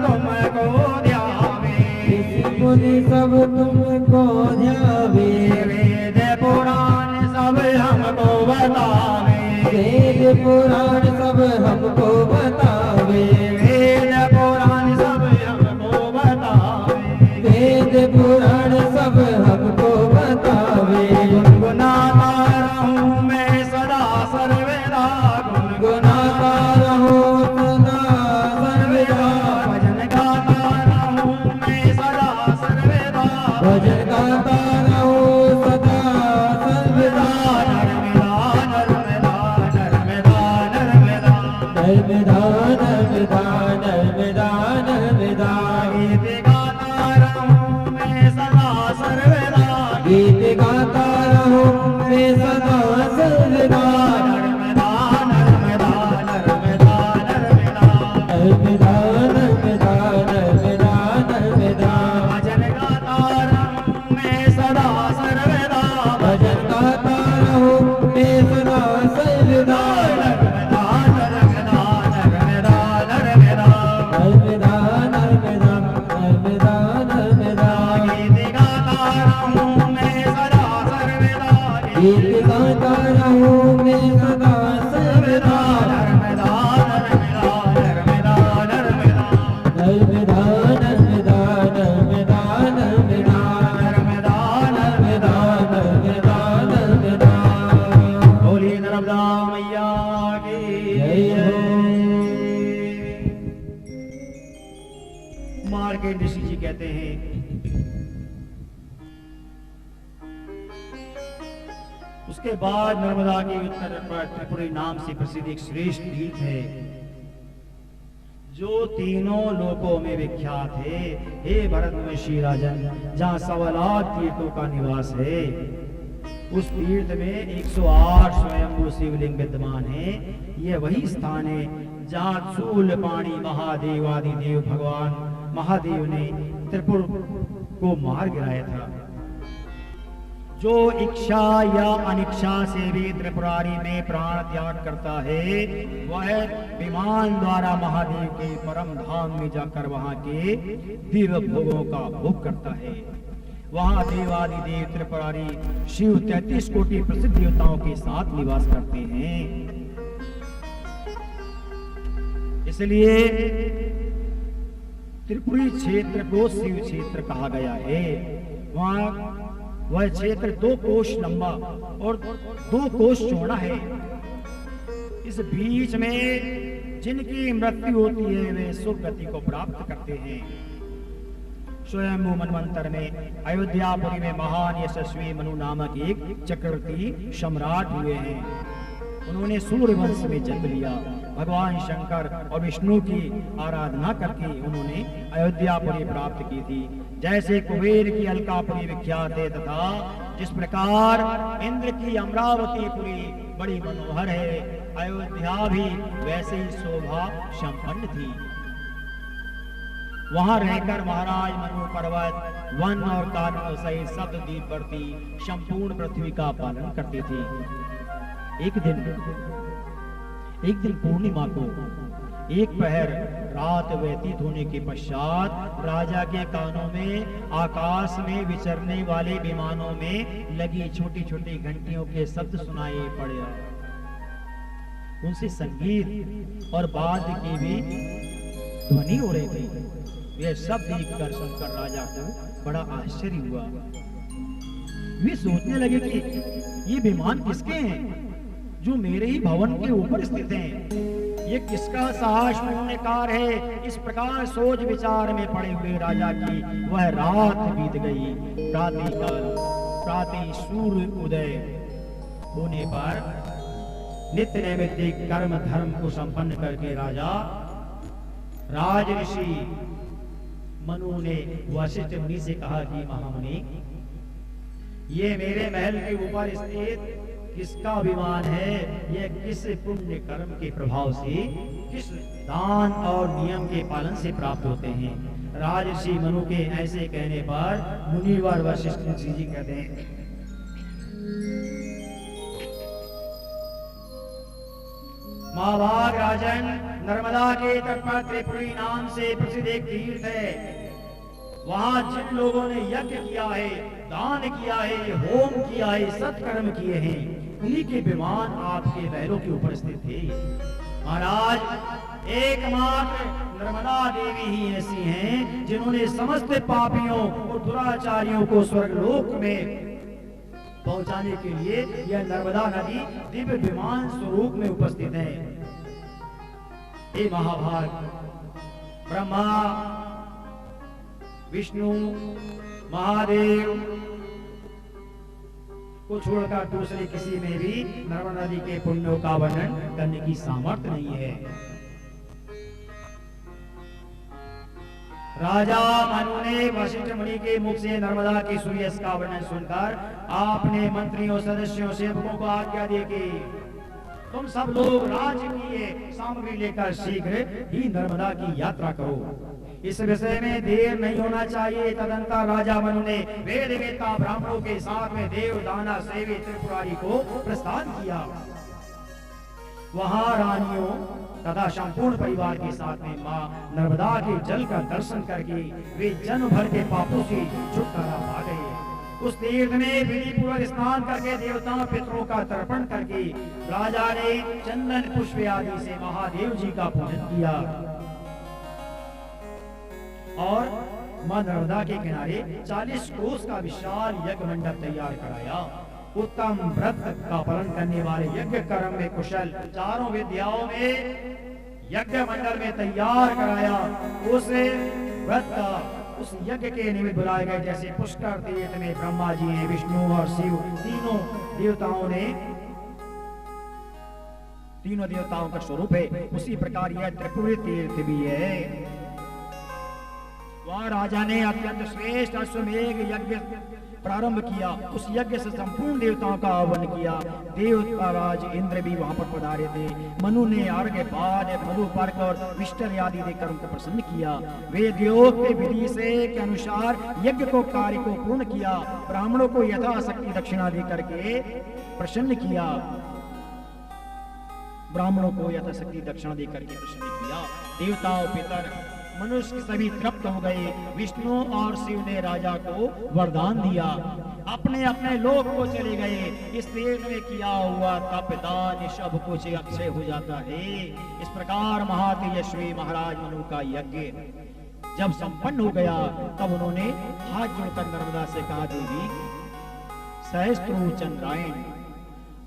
तुमको ध्यावे। ऋषि मुनि सब तुमको ध्यावे। वेद पुराण सब हमको बतावे। वेद पुराण सब हमको बतावे। वेद पुराण सब हमको बतावे। वेद पुराण सब हमको बतावे। गुनगुनाता रहूं मैं सदा सर्वदा। गुनगुनाता रहूं सदा सर्वदा। भजन गाता रहूं मैं सदा सर्वदा। भजन गाता रहूं सदा सर्वदा। नर्मदा नर्मदा नर्मदा नर्मदा। नर्मदा नर्मदा नर्मदा नर्मदा। गीत गाता रहूं मैं सदा सर्वदा। गीत गाता रहूं मैं सदा सर्वदा। नर्मदा नर्मदा नर्मदा नर्मदा। नर्मदा नर्मदा नर्मदा नर्मदा। भजन गाता रहूं मैं सदा सर्वदा। भजन गाता रहूं मैं सदा सर्वदा। नर्मदा नर्मदा नर्मदा नर्मदा। नर्मदा नर्मदा नर्मदा नर्मदा। गीत गाता रहूं मैं सदा सर्वदा। गीत गाता रहूं मैं सदा सर्वदा। नर्मदा नर्मदा नर्मदा नर्मदा। नर्मदा नर्मदा नर्मदा नर्मदा। नर्मदा नर्मदा नर्मदा नर्मदा। बोली नर्मदा मैया की जय हो। मार्केट ऋषि जी कहते हैं उसके बाद नर्मदा की उत्तर पर त्रिपुरी नाम से प्रसिद्ध एक श्रेष्ठ तीर्थ है जो तीनों लोकों में विख्यात है। हे भरतवंशी राजन, जहाँ 1.25 लाख तीर्थों का निवास है, उस तीर्थ में 108 स्वयंभू शिवलिंग विद्यमान है। यह वही स्थान है जहाँ शूलपाणी महादेव आदि देव भगवान महादेव ने त्रिपुर को मार गिराया था। जो इच्छा या अनिच्छा से भी त्रिपुरारी में प्राण त्याग करता है, वह विमान द्वारा महादेव के परम धाम में जाकर वहां के दिव्य भोगों का भोग करता है। वहां देवादि देव त्रिपुरारी शिव 33 कोटि प्रसिद्ध देवताओं के साथ निवास करते हैं। इसलिए त्रिपुरी क्षेत्र को शिव क्षेत्र कहा गया है। वहां वह क्षेत्र 2 कोश लंबा और 2 कोश चौड़ा है। इस बीच में जिनकी मृत्यु होती है वे सुगति को प्राप्त करते हैं। स्वयंभू मनवंतर में अयोध्यापुरी में महान यशस्वी मनु नामक एक चक्रवर्ती सम्राट हुए हैं। उन्होंने सूर्य वंश में जन्म लिया। भगवान शंकर और विष्णु की आराधना करके उन्होंने अयोध्यापुरी प्राप्त की थी। जैसे कुबेर की अलकापुरी विख्यात है, तथा जिस प्रकार इंद्र की अमरावतीपुरी बड़ी मनोहर है, अयोध्या भी वैसे ही शोभा संपन्न थी। वहां रहकर महाराज मनु पर्वत वन और कानों सहित सप्तद्वीप वर्ती संपूर्ण पृथ्वी का पालन करते थे। एक दिन पूर्णिमा को एक पहर रात व्यतीत होने के पश्चात राजा के कानों में आकाश में विचरने वाले विमानों में लगी छोटी छोटी घंटियों के शब्द सुनाई पड़े। उनसे संगीत और वाद्य की भी ध्वनि हो रही थी। यह सब देखकर शंकर राजा को बड़ा आश्चर्य हुआ। वे सोचने लगे कि ये विमान किसके हैं जो मेरे ही भवन के ऊपर स्थित हैं। ये किसका साहसपूर्ण कार्य है। इस प्रकार सोच विचार में पड़े हुए राजा की वह रात बीत गई। प्रातः सूर्य उदय होने पर नित्य नैमित्तिक कर्म धर्म को संपन्न करके राजा राज ऋषि मनु ने वशिष्ठ मुनि से कहा कि महामुनि, ये मेरे महल के ऊपर स्थित किसका विमान है। यह किस पुण्य कर्म के प्रभाव से, किस दान और नियम के पालन से प्राप्त होते हैं। राजर्षि मनु के ऐसे कहने पर मुनिवर वशिष्ठ जी कहते हैं, महाभाग राजन, नर्मदा के तट पर त्रिपुरी नाम से प्रसिद्ध एक तीर्थ है। वहां जिन लोगों ने यज्ञ किया है, दान किया है, होम किया है, सत्कर्म किए हैं, उन्हीं के विमान आपके महलों के ऊपर स्थित थे। महाराज, एकमात्र नर्मदा देवी ही ऐसी हैं जिन्होंने समस्त पापियों और दुराचारियों को स्वर्गलोक में पहुंचाने के लिए यह नर्मदा नदी दिव्य विमान स्वरूप में उपस्थित है। हे महाभाग, ब्रह्मा, विष्णु, महादेव को छोड़कर दूसरे किसी में भी नर्मदा नदी के पुण्यों का वर्णन करने की सामर्थ्य नहीं है। राजा मनु ने वशिष्ठ मुनि के मुख से नर्मदा की सूर्यस का वर्णन सुनकर आपने मंत्रियों, सदस्यों, सेवकों को आज्ञा दी कि तुम सब लोग राजकीय सामग्री लेकर शीघ्र ही नर्मदा की यात्रा करो। इस विषय में देर नहीं होना चाहिए। तदंतर राजा मनु ने वेद वेत्ता ब्राह्मणों के साथ में देव दाना सेवी त्रिपुरारी को प्रस्थान किया। वहां रानियों तथा संपूर्ण परिवार के साथ में मां नर्मदा के जल का दर्शन करके वे जन्म भर के पापों से छुटकारा पा गए। उस तीर्थ में विधि पूर्वक स्नान करके देवताओं पितरों का तर्पण करके राजा ने चंदन पुष्प आदि से महादेव जी का पूजन किया और मां नर्मदा के किनारे 40 कोस का विशाल यज्ञ मंडप तैयार कराया। उत्तम व्रत का पालन करने वाले यज्ञ कर्म में कुशल चारों विद्याओं में यज्ञ मंडल में तैयार कराया। उस व्रत का उस यज्ञ के निमित्त बुलाए गए जैसे पुष्कर तीर्थ में ब्रह्मा जी हैं, विष्णु और शिव तीनों देवताओं का स्वरूप है, उसी प्रकार यह त्रिपुरी तीर्थ भी है। वहां राजा ने अत्यंत श्रेष्ठ अश्वमेघ यज्ञ प्रारंभ किया। उस यज्ञ से संपूर्ण देवताओं का आह्वान किया। देवताराज इंद्र भी वहां पर पधारे थे। मनु ने अर्घ्य पाद मधु पर्क और विष्टर आदि देकर उनको प्रसन्न किया। वेदोक्त विधि से के अनुसार यज्ञ को कार्य को पूर्ण किया। ब्राह्मणों को यथाशक्ति दक्षिणा दे करके प्रसन्न किया। ब्राह्मणों को यथाशक्ति दक्षिणा दे करके प्रसन्न किया। देवताओं पितर मनुष्य सभी तृप्त हो गए। विष्णु और शिव ने राजा को वरदान दिया, अपने अपने लोक को चले गए। इस तीर्थ में किया हुआ तप दान सब कुछ अक्षय हो जाता है। इस प्रकार महातेजस्वी महाराज मनु का यज्ञ जब संपन्न हो गया तब उन्होंने हाथ जोड़कर नर्मदा से कहा, देवी सहस्त्रों चंद्रायण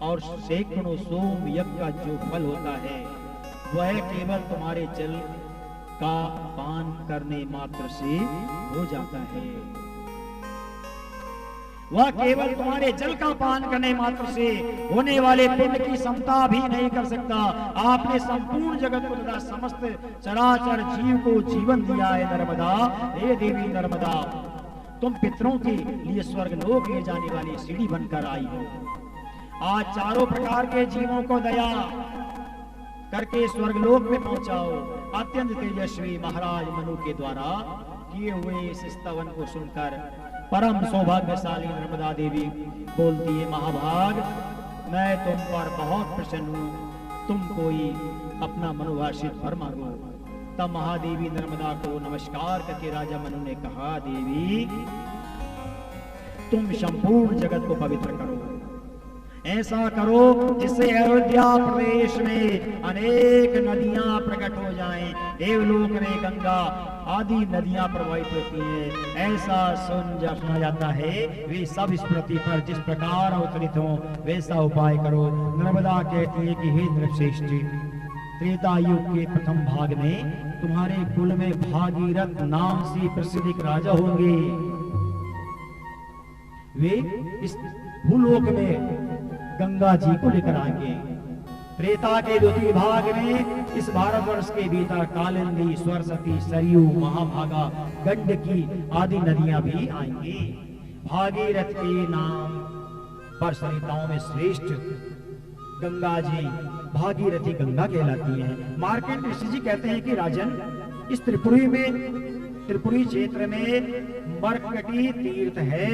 और सैकड़ों सोम यज्ञ का जो फल होता है वह केवल तुम्हारे जल का पान करने मात्र से हो जाता है। वह केवल तुम्हारे जल का पान करने मात्र से होने वाले पुण्य की समता भी नहीं कर सकता। आपने संपूर्ण जगत को तथा समस्त चराचर जीव को जीवन दिया है नर्मदा। हे देवी नर्मदा, तुम पितरों के लिए स्वर्ग लोक ले जाने वाली सीढ़ी बनकर आई हो। आज चारों प्रकार के जीवों को दया करके स्वर्गलोक में पहुंचाओ। अत्यंत तेजस्वी महाराज मनु के द्वारा किए हुए इस स्तवन को सुनकर परम सौभाग्यशाली नर्मदा देवी बोलती है, महाभाग, मैं तुम पर बहुत प्रसन्न हूँ, तुम कोई अपना मनोवांछित वर मांगो। तब महादेवी नर्मदा को नमस्कार करके राजा मनु ने कहा, देवी तुम संपूर्ण जगत को पवित्र करो। ऐसा करो जिससे अयोध्या प्रदेश में अनेक नदियां प्रकट हो जाएं। देवलोक में गंगा आदि नदियां प्रवाहित होती हैं। ऐसा सुना जाता है वे सब इस पृथ्वी पर जिस प्रकार अवतरित हो वैसा उपाय करो। नर्मदा कहती है कि हे नृपश्रेष्ठ, त्रेता युग के प्रथम भाग में तुम्हारे कुल में भागीरथ नाम से प्रसिद्ध एक राजा होंगे। वे इस भूलोक में गंगा जी को लेकर आएंगे। त्रेता के द्वितीय भाग में इस भारतवर्ष के भीतर कालिंदी, सरस्वती, सरयू, महाभागा, गंडकी आदि नदियां भी आएंगी। भागीरथ के नाम पर सरिताओं में श्रेष्ठ गंगा जी भागीरथी गंगा कहलाती है। मार्कंडेय ऋषि जी कहते हैं कि राजन, इस त्रिपुरी क्षेत्र में मरकटी तीर्थ है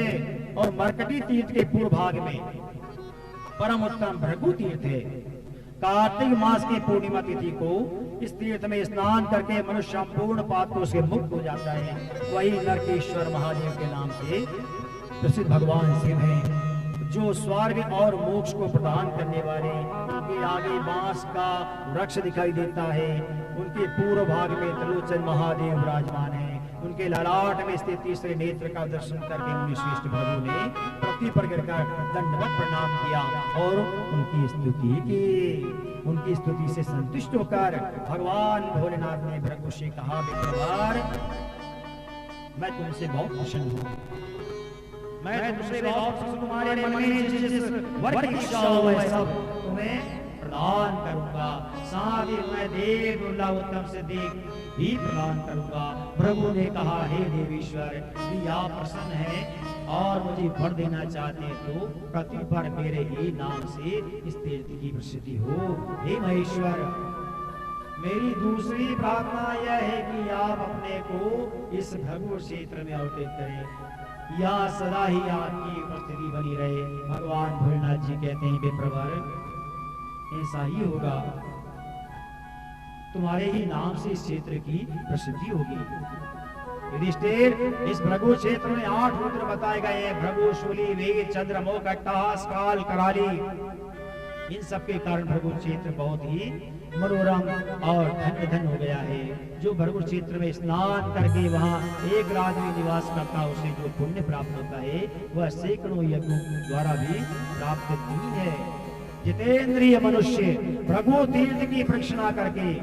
और मरकटी तीर्थ के पूर्व भाग में परम उत्तम भृगु तीर्थ है। कार्तिक मास की पूर्णिमा तिथि को इस तीर्थ में स्नान करके मनुष्य संपूर्ण पापों से मुक्त हो जाता है। वही नरकेश्वर महादेव के नाम से प्रसिद्ध भगवान शिव हैं, जो स्वर्ग और मोक्ष को प्रदान करने वाले। उनके आगे बांस का वृक्ष दिखाई देता है। उनके पूर्व भाग में त्रिलोचन महादेव विराजमान है। उनके ललाट में स्थित तीसरे नेत्र का दर्शन करके मुनि श्रेष्ठ प्रभु ने पृथ्वी पर गिरकर दंडवत प्रणाम किया और उनकी स्तुति की। उनकी स्तुति से संतुष्ट होकर भगवान भोलेनाथ ने भृगु से कहा, विप्रवर, मैं तुमसे बहुत प्रसन्न हूँ। मैं तुमसे बहुत प्रसन्न, तुम्हारे मन में जिस वर की इच्छा हो वह सब तुम्हें प्रदान करूंगा। साथ ही मैं देव दुर्लभ उत्तम से देख भी प्रदान करूंगा। प्रभु ने कहा, हे देवेश्वर, यदि आप प्रसन्न हैं और मुझे वर देना चाहते हैं तो पृथ्वी पर मेरे ही नाम से इस तीर्थ की प्रसिद्धि हो। हे महेश्वर, मेरी दूसरी प्रार्थना यह है कि आप अपने को इस भृगु क्षेत्र में अवतरित करें, या सदा ही आपकी उपस्थिति बनी रहे। भगवान भोलेनाथ जी कहते हैं, विप्रवर, ऐसा ही होगा, तुम्हारे ही नाम से इस क्षेत्र की प्रसिद्धि होगी। युधिष्ठिर, इस भृगु क्षेत्र में 8 रुद्र बताए गए हैं। भृगु, शूली, वेद, चंद्रमुख, अट्टहास, काल, कराली। इन सब के कारण भृगु क्षेत्र बहुत ही मनोरम और धन्य हो गया है। जो भृगु क्षेत्र में स्नान करके वहाँ एक रात में निवास करता है, उसे जो पुण्य प्राप्त होता है वह सैकड़ों यज्ञों द्वारा भी प्राप्त नहीं है। जितेंद्रिय मनुष्य भृगु तीर्थ की प्रदक्षिणा करके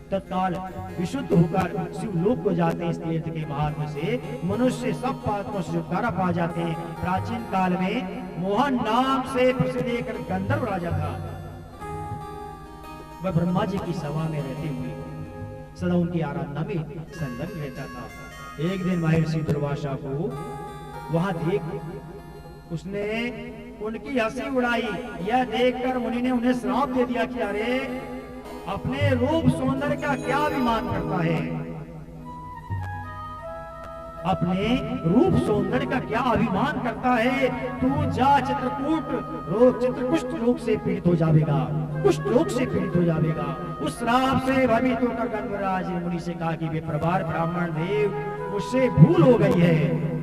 तत्काल विशुद्ध होकर शिवलोक को जाते हैं। इस तीर्थ के महात्म्य से मनुष्य सब पापों से छुटकारा पा जाते हैं। प्राचीन काल में मोहन नाम से प्रसिद्ध एक गंधर्व राजा था। वह ब्रह्मा जी की सभा में रहते हुए सदा उनकी आराधना में संलग्न रहता था। एक दिन महर्षि दुर्वासा को वहां देख उसने उनकी हंसी उड़ाई। यह देखकर मुनि ने उन्हें श्राप दे दिया कि अरे, अपने रूप सौंदर्य का क्या अभिमान करता है, अपने रूप सौंदर्य का क्या अभिमान करता है। तू जा चित्रकूट रोग, चित्रकुष्ठ रोग से पीड़ित हो जाएगा, कुष्ठ रोग से पीड़ित हो जाएगा। उस श्राप से भयभीत होकर गंधर्वराज ने मुनि से कहा कि विप्रवर, ब्राह्मण देव, मुझसे भूल हो गई है।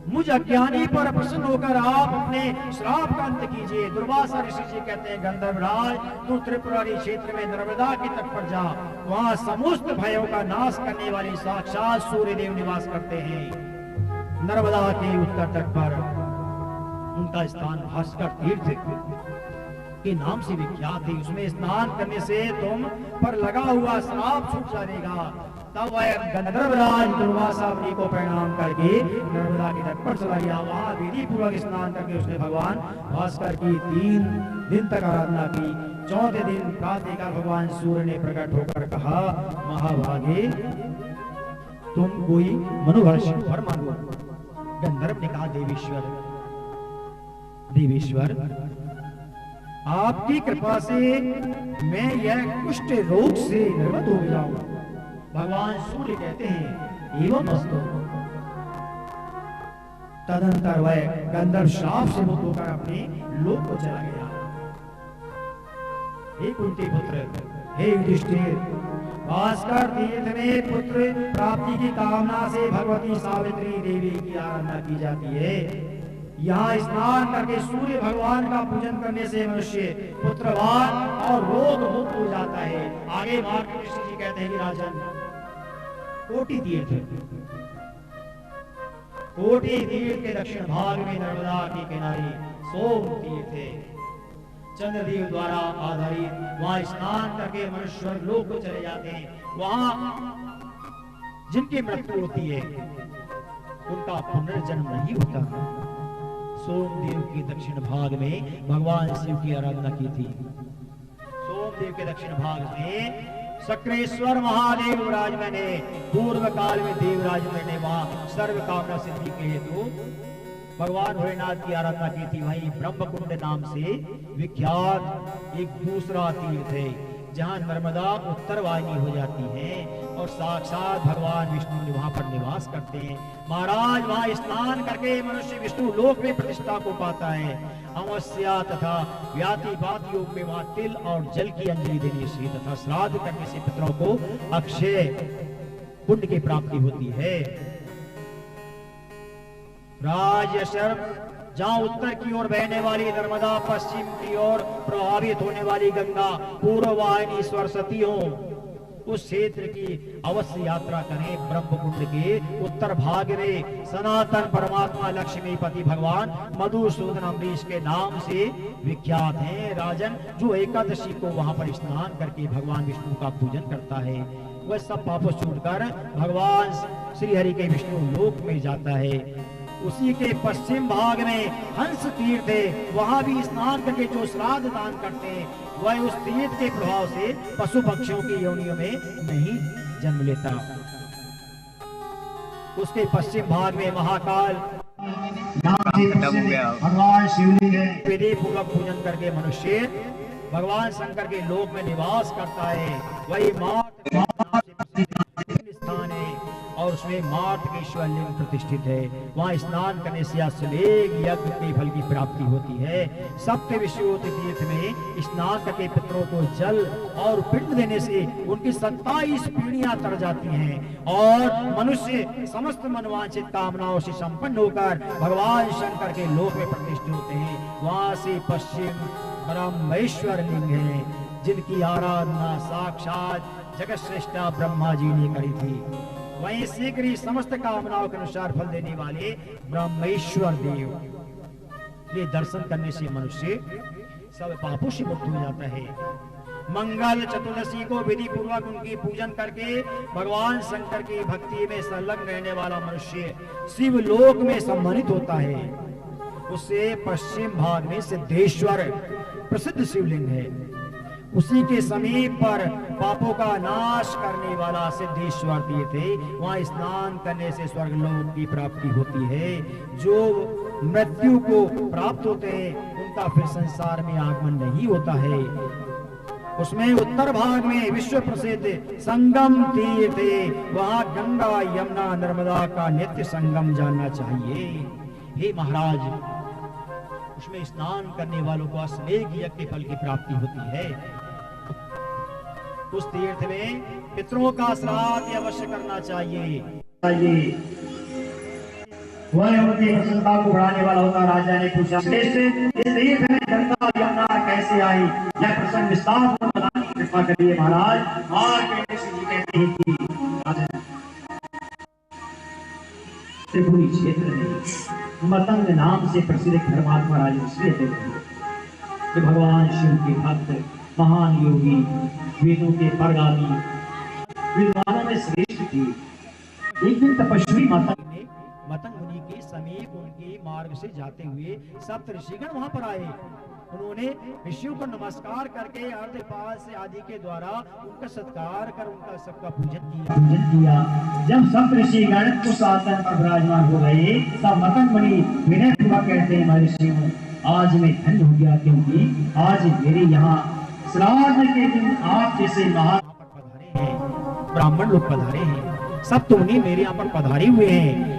मुझ अज्ञानी पर प्रसन्न होकर आप अपने श्राप का अंत कीजिए। दुर्वासा ऋषि जी कहते हैं, गंधर्वराज, तू त्रिपुरारी क्षेत्र में नर्मदा के तट पर जा। वहाँ समस्त भयों का नाश करने वाले साक्षात सूर्य देव निवास करते हैं। नर्मदा के उत्तर तट पर उनका स्थान भास्कर तीर्थ के नाम से विख्यात है। उसमें स्नान करने से तुम पर लगा हुआ श्राप छूट जाएगा। तब वह गंधर्वराज दुर्वासा मुनि को प्रणाम करके नर्मदा के तट पर चला गया। वहां विधि पूर्वक स्नान करके उसने भगवान भास्कर की 3 दिन तक आराधना की। चौथे दिन प्रातःकाल भगवान सूर्य ने प्रकट होकर कहा, महाभागे, तुम कोई मनोहर्षण वर मांगो। गंधर्व ने कहा, देवेश्वर, आपकी कृपा से मैं यह कुष्ठ रोग से निर्मुक्त हो गया हूं। भगवान सूर्य कहते हैं, एवं अस्तु। तदंतर वह गंधर्व श्राप से मुक्त होकर अपने लोक को चला गया। हे कुंती पुत्र, हे युधिष्ठिर, भास्कर तीर्थ में पुत्र प्राप्ति की कामना से भगवती सावित्री देवी की आराधना की जाती है। यहाँ स्नान करके सूर्य भगवान का पूजन करने से मनुष्य पुत्रवान और रोग मुक्त हो जाता है। आगे मार्ग ऋषि जी कहते हैं कि राजन, कोटि तीर्थ के दक्षिण भाग में नर्मदा के किनारे सोम तीर्थ है। चंद्रदेव द्वारा आधारित वहां स्नान करके मनुष्य लोक को चले जाते हैं। वहां जिनकी मृत्यु होती है उनका पुनर्जन्म नहीं होता। सोमदेव के दक्षिण भाग में भगवान शिव की आराधना की थी। सोमदेव के दक्षिण भाग में सक्रेश्वर महादेव विराजमान है। पूर्व काल में देवराज ने वहां सर्व कामना सिद्धि के हेतु भगवान भोलेनाथ की आराधना की थी। वहीं ब्रह्मकुंड नाम से विख्यात एक दूसरा तीर्थ है, जहां नर्मदा उत्तर वाहिनी हो जाती है। और साक्षात भगवान विष्णु वहां पर निवास करते हैं। महाराज वहां स्नान करके मनुष्य विष्णु लोक में प्रतिष्ठा को पाता है। अमावस्या तथा व्यातिपात योग में वहां तिल और जल की अंजलि देने से तथा श्राद्ध करने से पितरों को अक्षय पुण्य की प्राप्ति होती है। राजशर्म जहाँ उत्तर की ओर बहने वाली नर्मदा, पश्चिम की ओर प्रभावित होने वाली गंगा, पूर्व वाहिनी सरस्वती हो, उस क्षेत्र की अवश्य यात्रा करें। ब्रह्मकुंड के उत्तर भाग में सनातन परमात्मा लक्ष्मीपति भगवान मधुसूदन अम्बरीश के नाम से विख्यात हैं। राजन, जो एकादशी को वहां पर स्नान करके भगवान विष्णु का पूजन करता है, वह सब पापों छूटकर भगवान श्री हरि के विष्णु लोक में जाता है। उसी के पश्चिम भाग में हंस तीर्थ है, वहां भी स्नान करके जो श्राद्ध दान करते हैं, वह उस तीर्थ के प्रभाव से पशु पक्षियों की योनियों में नहीं जन्म लेता। उसके पश्चिम भाग में महाकाल भगवान शिवलिंग है। विधि पूर्वक पूजन करके मनुष्य भगवान शंकर के लोक में निवास करता है। वही स्थान है और उसमें मार्तकेश्वर लिंग प्रतिष्ठित है। वहाँ स्नान करने से अश्वमेध यज्ञ के फल की प्राप्ति होती है। सप्त विषयोत तीर्थ में स्नान करके पितरों को जल और पिंड देने से उनकी 27 पीढ़ियां तर जाती हैं और मनुष्य समस्त मनवांछित कामनाओं से संपन्न होकर भगवान शंकर के लोक में प्रतिष्ठित होते हैं। वहाँ से पश्चिम ब्रह्मेश्वर लिंग है, जिनकी आराधना साक्षात जगत श्रेष्ठा ब्रह्मा जी ने करी थी। वहीं शीघ्र ही समस्त कामनाओं के अनुसार फल देने वाले ब्रह्मेश्वर देव, ये दर्शन करने से मनुष्य सब पापों से मुक्त हो जाता है। मंगल चतुर्दशी को विधि पूर्वक उनकी पूजन करके भगवान शंकर की भक्ति में संलग्न रहने वाला मनुष्य शिव लोक में सम्मानित होता है। उससे पश्चिम भाग में सिद्धेश्वर प्रसिद्ध शिवलिंग है। उसी के समीप पर पापों का नाश करने वाला सिद्धेश्वर तीर्थ है। वहाँ स्नान करने से स्वर्गलोक की प्राप्ति होती है। जो मृत्यु को प्राप्त होते हैं उनका फिर संसार में आगमन नहीं होता है। उसमें उत्तर भाग में विश्व प्रसिद्ध संगम तीर्थ है। वहाँ गंगा यमुना नर्मदा का नित्य संगम जानना चाहिए। हे महाराज, उसमें स्नान करने वालों को अश्वमेध यज्ञ के फल की प्राप्ति होती है। उस तीर्थ में पितरों का श्राद्ध अवश्य करना चाहिए। वह उनकी प्रसन्नता को बढ़ाने वाला होता। राजा ने पूछा, इस तीर्थ में गंगा यमुना कैसे आई? यह प्रसंग विस्तार से बताने की कृपा करिए महाराज। जी कहते हैं कि त्रिपुरी क्षेत्र में मतंग नाम से प्रसिद्ध धर्मात्मा राजर्षि थे। भगवान शिव के भक्त, महान योगी, वेदों के परगामी, विद्वानों में श्रेष्ठ थी। एक दिन तपस्वी मतंग मुनि के समीप उनके मार्ग से जाते हुए सप्त ऋषिगण वहां पर आए। उन्होंने ऋषियों को नमस्कार करके अर्धपाद से आदि के द्वारा उनका सत्कार कर उनका सबका पूजन किया। जब सप्त ऋषिगण उस आसन पर विराजमान हो गए तब मतंग मुनि विनय पूर्वक कहते हैं, महर्षि आज मैं धन्य हो गया, क्योंकि आज मेरे यहाँ श्राद्ध के दिन आप जैसे महान पधारे हैं, ब्राह्मण लोग पधारे हैं, सब मुनि मेरे यहाँ पर पधारे हुए हैं।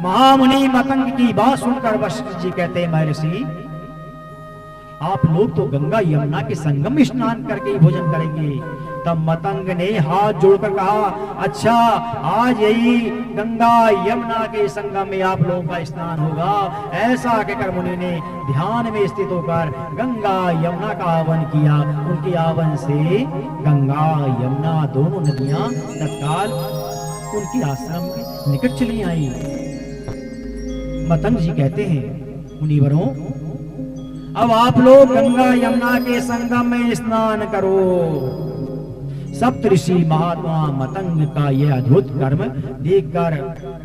महामुनि मतंग की बात सुनकर वशिष्ठ जी कहते हैं, महर्षि आप लोग तो गंगा यमुना के संगम में स्नान करके ही भोजन करेंगे। तब मतंग ने हाथ जोड़कर कहा, अच्छा आज यही गंगा यमुना के संगम में आप लोगों का स्नान होगा। ऐसा कहकर मुनि ने ध्यान में स्थित होकर गंगा यमुना का आह्वान किया। उनके आह्वान से गंगा यमुना दोनों नदियां तत्काल उनकी आश्रम के निकट चली आई। मतंग जी कहते हैं, मुनिवरों अब आप लोग गंगा यमुना के संगम में स्नान करो। सप्तऋषि महात्मा मतंग का यह अद्भुत कर्म देखकर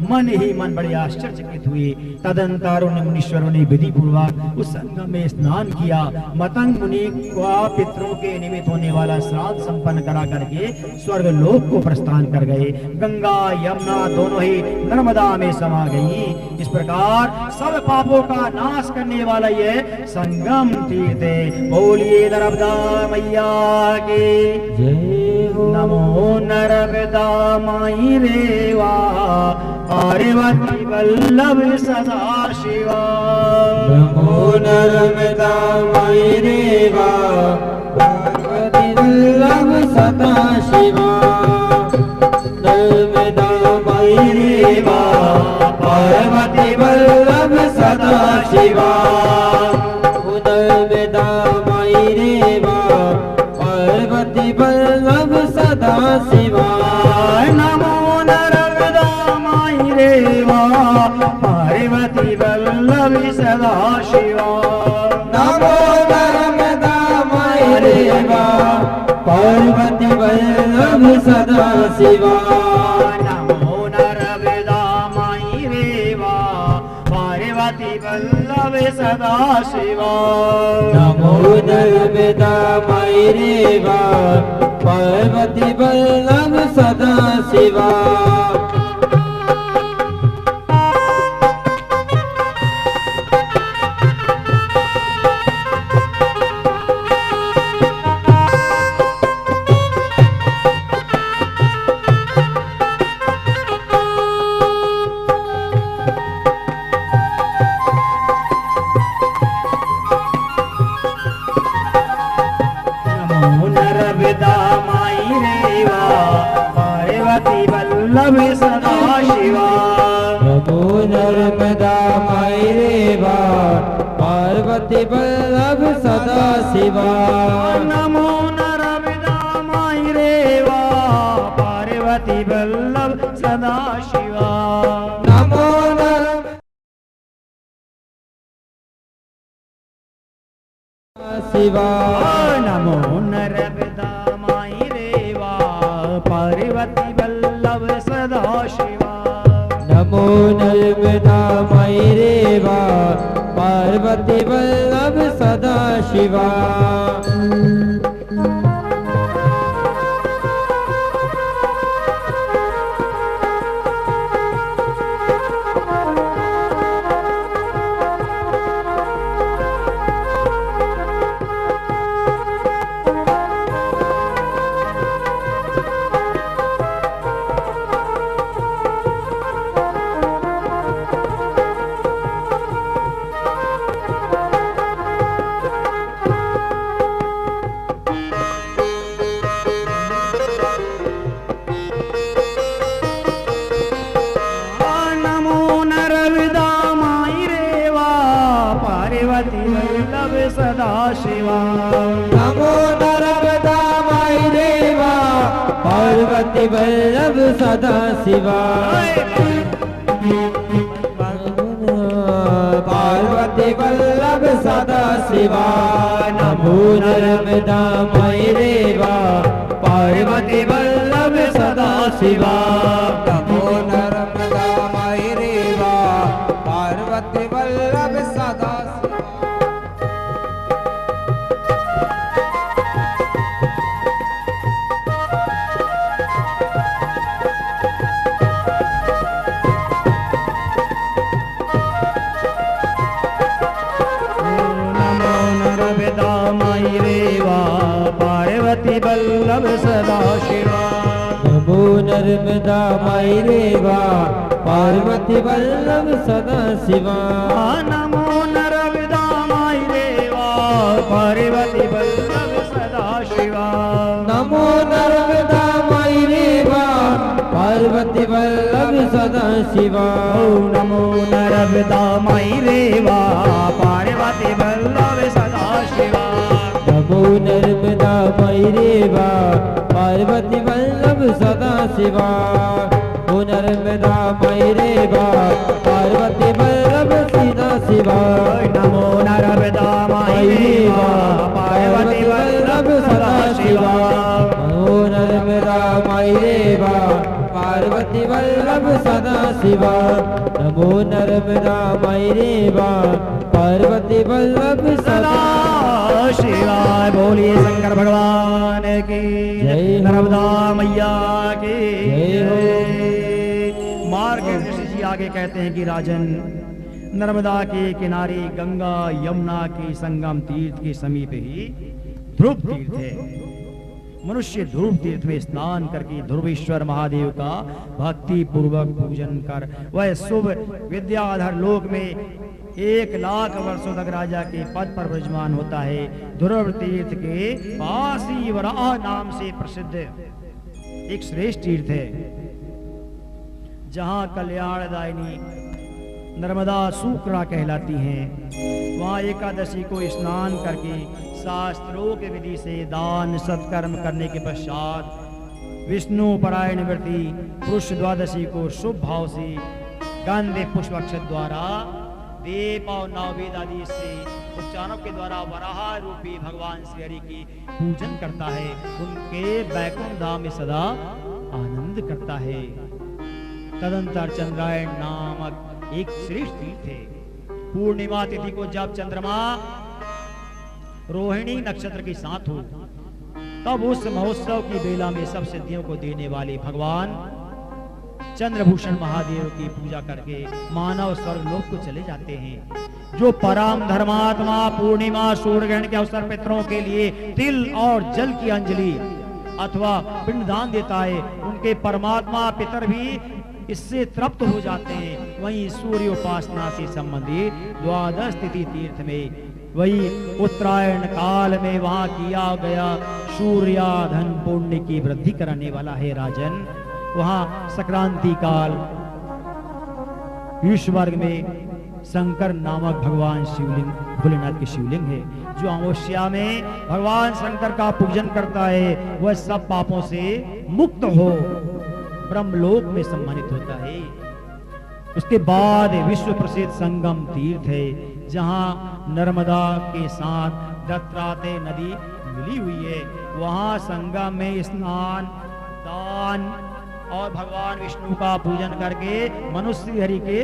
मन ही मन बड़े आश्चर्यचकित हुए। तदंतर उन मुनीश्वरों ने विधि पूर्वक उस संगम में स्नान किया। मतंग मुनि को पितरों के निमित्त होने वाला श्राद्ध संपन्न करा करके स्वर्ग लोक को प्रस्थान कर गए। गंगा यमुना दोनों ही नर्मदा में समा गई। इस प्रकार सब पापों का नाश करने वाला यह संगम तीर्थ है। बोलिए नर्मदा मैया की जय। नमो नर्मदा माई रेवा पार्वती वल्लभ सदा शिवा। नमो नर्मदा माई रेवा पार्वती वल्लभ सदा शिवा। नर्मदा माई रेवा पार्वती वल्लभ सदा शिवा। नर्मदा माई रेवा पार्वती वल्लभ सदा शिवा। नमो नर्मदा माई रेवा पार्वती वल्लभ सदा शिवा। नमो नर्मदा माई रेवा पार्वती वल्लभ सदा शिवा। नमो नर्मदा माई रेवा पार्वती वल्लभ सदा शिवा। नमो नर्मदा माई रेवा पार्वती वल्लभ सदा शिवा। नर्मदा माई रेवा पार्वती वल्लभ सदा शिवा। नमो नर्मदा माई रेवा पार्वती वल्लभ सदा शिवा। नमो नर्मदा माई रेवा पार्वती वल्लभ सदा शिवा। नमो नर्मदा शिवा। नमो नर्मदा माई रेवा पार्वती वल्लभ सदा शिवा। नमो नर्मदा माई रेवा पार्वती वल्लभ सदा शिवा। नमो नर्मदा माई रेवा पार्वती वल्लभ सदा शिवा। नमो नर्मदा माई रेवा पार्वती वल्लभ सदा शिवा। पार्वती वल्लभ सदा शिवा। नमो नर्मदा माई रेवा पार्वती वल्लभ सदा शिवा। नमो नर्मदा माई रेवा पार्वती वल्लभ सदा शिवा। नमो नर्मदा माई रेवा पार्वती वल्लभ सदा शिवा। नमो नर्मदा माई रेवा पार्वती वल्लभ सदा शिवा। नमो नर्मदा माई रेवा पार्वती वल्लभ सदा शिवा। नमो नर्मदा माई रेवा पार्वती वल्लभ सदा शिवा। नमो नर्मदा माई रेवा पार्वती वल्लभ सदा शिवा। नमो नर्मदा माई रेवा पार्वती वल्लभ सदा शिवा। ओ नर्मदा माई रेवा पार्वती वल्लभ सदा शिवा। नमो नर्मदा माई रेवा पार्वती वल्लभ सदा शिवा। ओ नर्मदा माई रेवा पार्वती वल्लभ सदा शिवा। नमो नर्मदा माई रेवा पार्वती वल्लभ सदा शिवा। बोलिए शंकर भगवान की जय। नर्मदा मैया की जय हो। मार्ग ऋषि जी आगे कहते हैं कि राजन, नर्मदा के किनारे गंगा यमुना के संगम तीर्थ के समीप ही ध्रुव तीर्थ है। मनुष्य ध्रुव तीर्थ में स्नान करके ध्रुवेश्वर महादेव का भक्ति पूर्वक पूजन कर वह शुभ विद्याधर लोक में 1,00,000 वर्षों तक राजा के पद पर विराजमान होता है। ध्रुव तीर्थ के पास ही वराह नाम से प्रसिद्ध एक श्रेष्ठ तीर्थ है, जहां कल्याणदायिनी नर्मदा सूक्रा कहलाती हैं। वहां एकादशी को स्नान करके शास्त्रों के विधि से दान सत्कर्म करने के पश्चात विष्णु परायण व्रती पुरुष द्वादशी को शुभ भाव से गंधे पुष्प अक्षत द्वारा दीप और नववेद आदि से उच्चारणों के द्वारा वराह रूपी भगवान श्री हरि की पूजन करता है, उनके वैकुंठ धाम में सदा आनंद करता है। तदंतर चंद्रायण नामक एक श्रेष्ठ तीर्थ है। पूर्णिमा तिथि को जब चंद्रमा रोहिणी नक्षत्र के साथ हो, तब उस महोत्सव की बेला में सब सिद्धियों को देने वाले भगवान चंद्रभूषण महादेव की पूजा करके मानव स्वर्ग लोक को चले जाते हैं। जो परम धर्मात्मा पूर्णिमा सूर्य ग्रहण के अवसर पितरों के लिए तिल और जल की अंजलि अथवा पिंडदान देता है, उनके परमात्मा पितर भी इससे तृप्त हो जाते हैं। वहीं सूर्य उपासना से संबंधित द्वादश तिथि तीर्थ में वही उत्तरायण काल में वहां किया गया सूर्याधन पुण्य की वृद्धि कराने वाला है राजन। वहां संक्रांति काल विश्ववर्ग में शंकर नामक भगवान शिवलिंग भोलेनाथ की शिवलिंग है। जो अमावस्या में भगवान शंकर का पूजन करता है वह सब पापों से मुक्त हो ब्रह्मलोक में सम्मानित होता है। उसके बाद विश्व प्रसिद्ध संगम तीर्थ है, जहां नर्मदा के साथ दत्तात्रेय नदी मिली हुई है। वहां संगम में स्नान दान और भगवान विष्णु का पूजन करके मनुष्य हरि के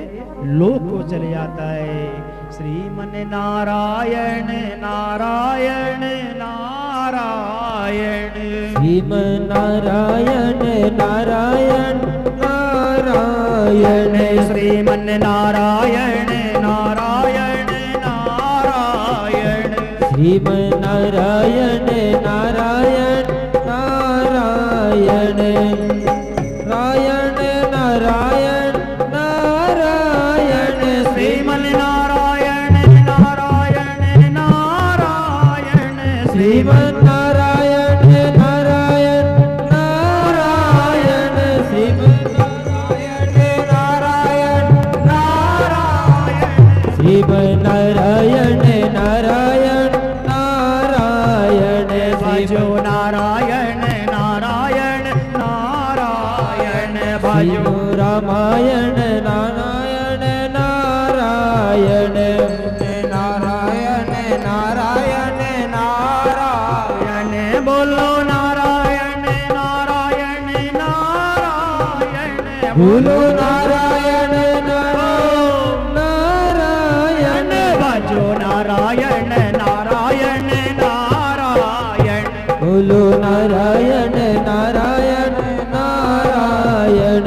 लोक को चले जाता है। श्रीमन नारायण नारायण नारायण श्रीमन नारायण नारायण नारायण श्रीमन नारायण नारायण नारायण श्रीमन नारायण नारायण नारायण नारायण नारायण श्रीमन नारायण नारायण नारायण श्रीमन नारायण नारायण नारायण श्रीमन नारायण नारायण श्रीमन नारायण नारायण नारायण भजो नारायण नारायण नारायण भजो रामायण नारायण नारायण नारायण नारायण नारायण बोलो नारायण नारायण नारायण बोलो नारायण नारायण नारायण भजो नारायण नारायण नारायण बोलो नारायण नारायण नारायण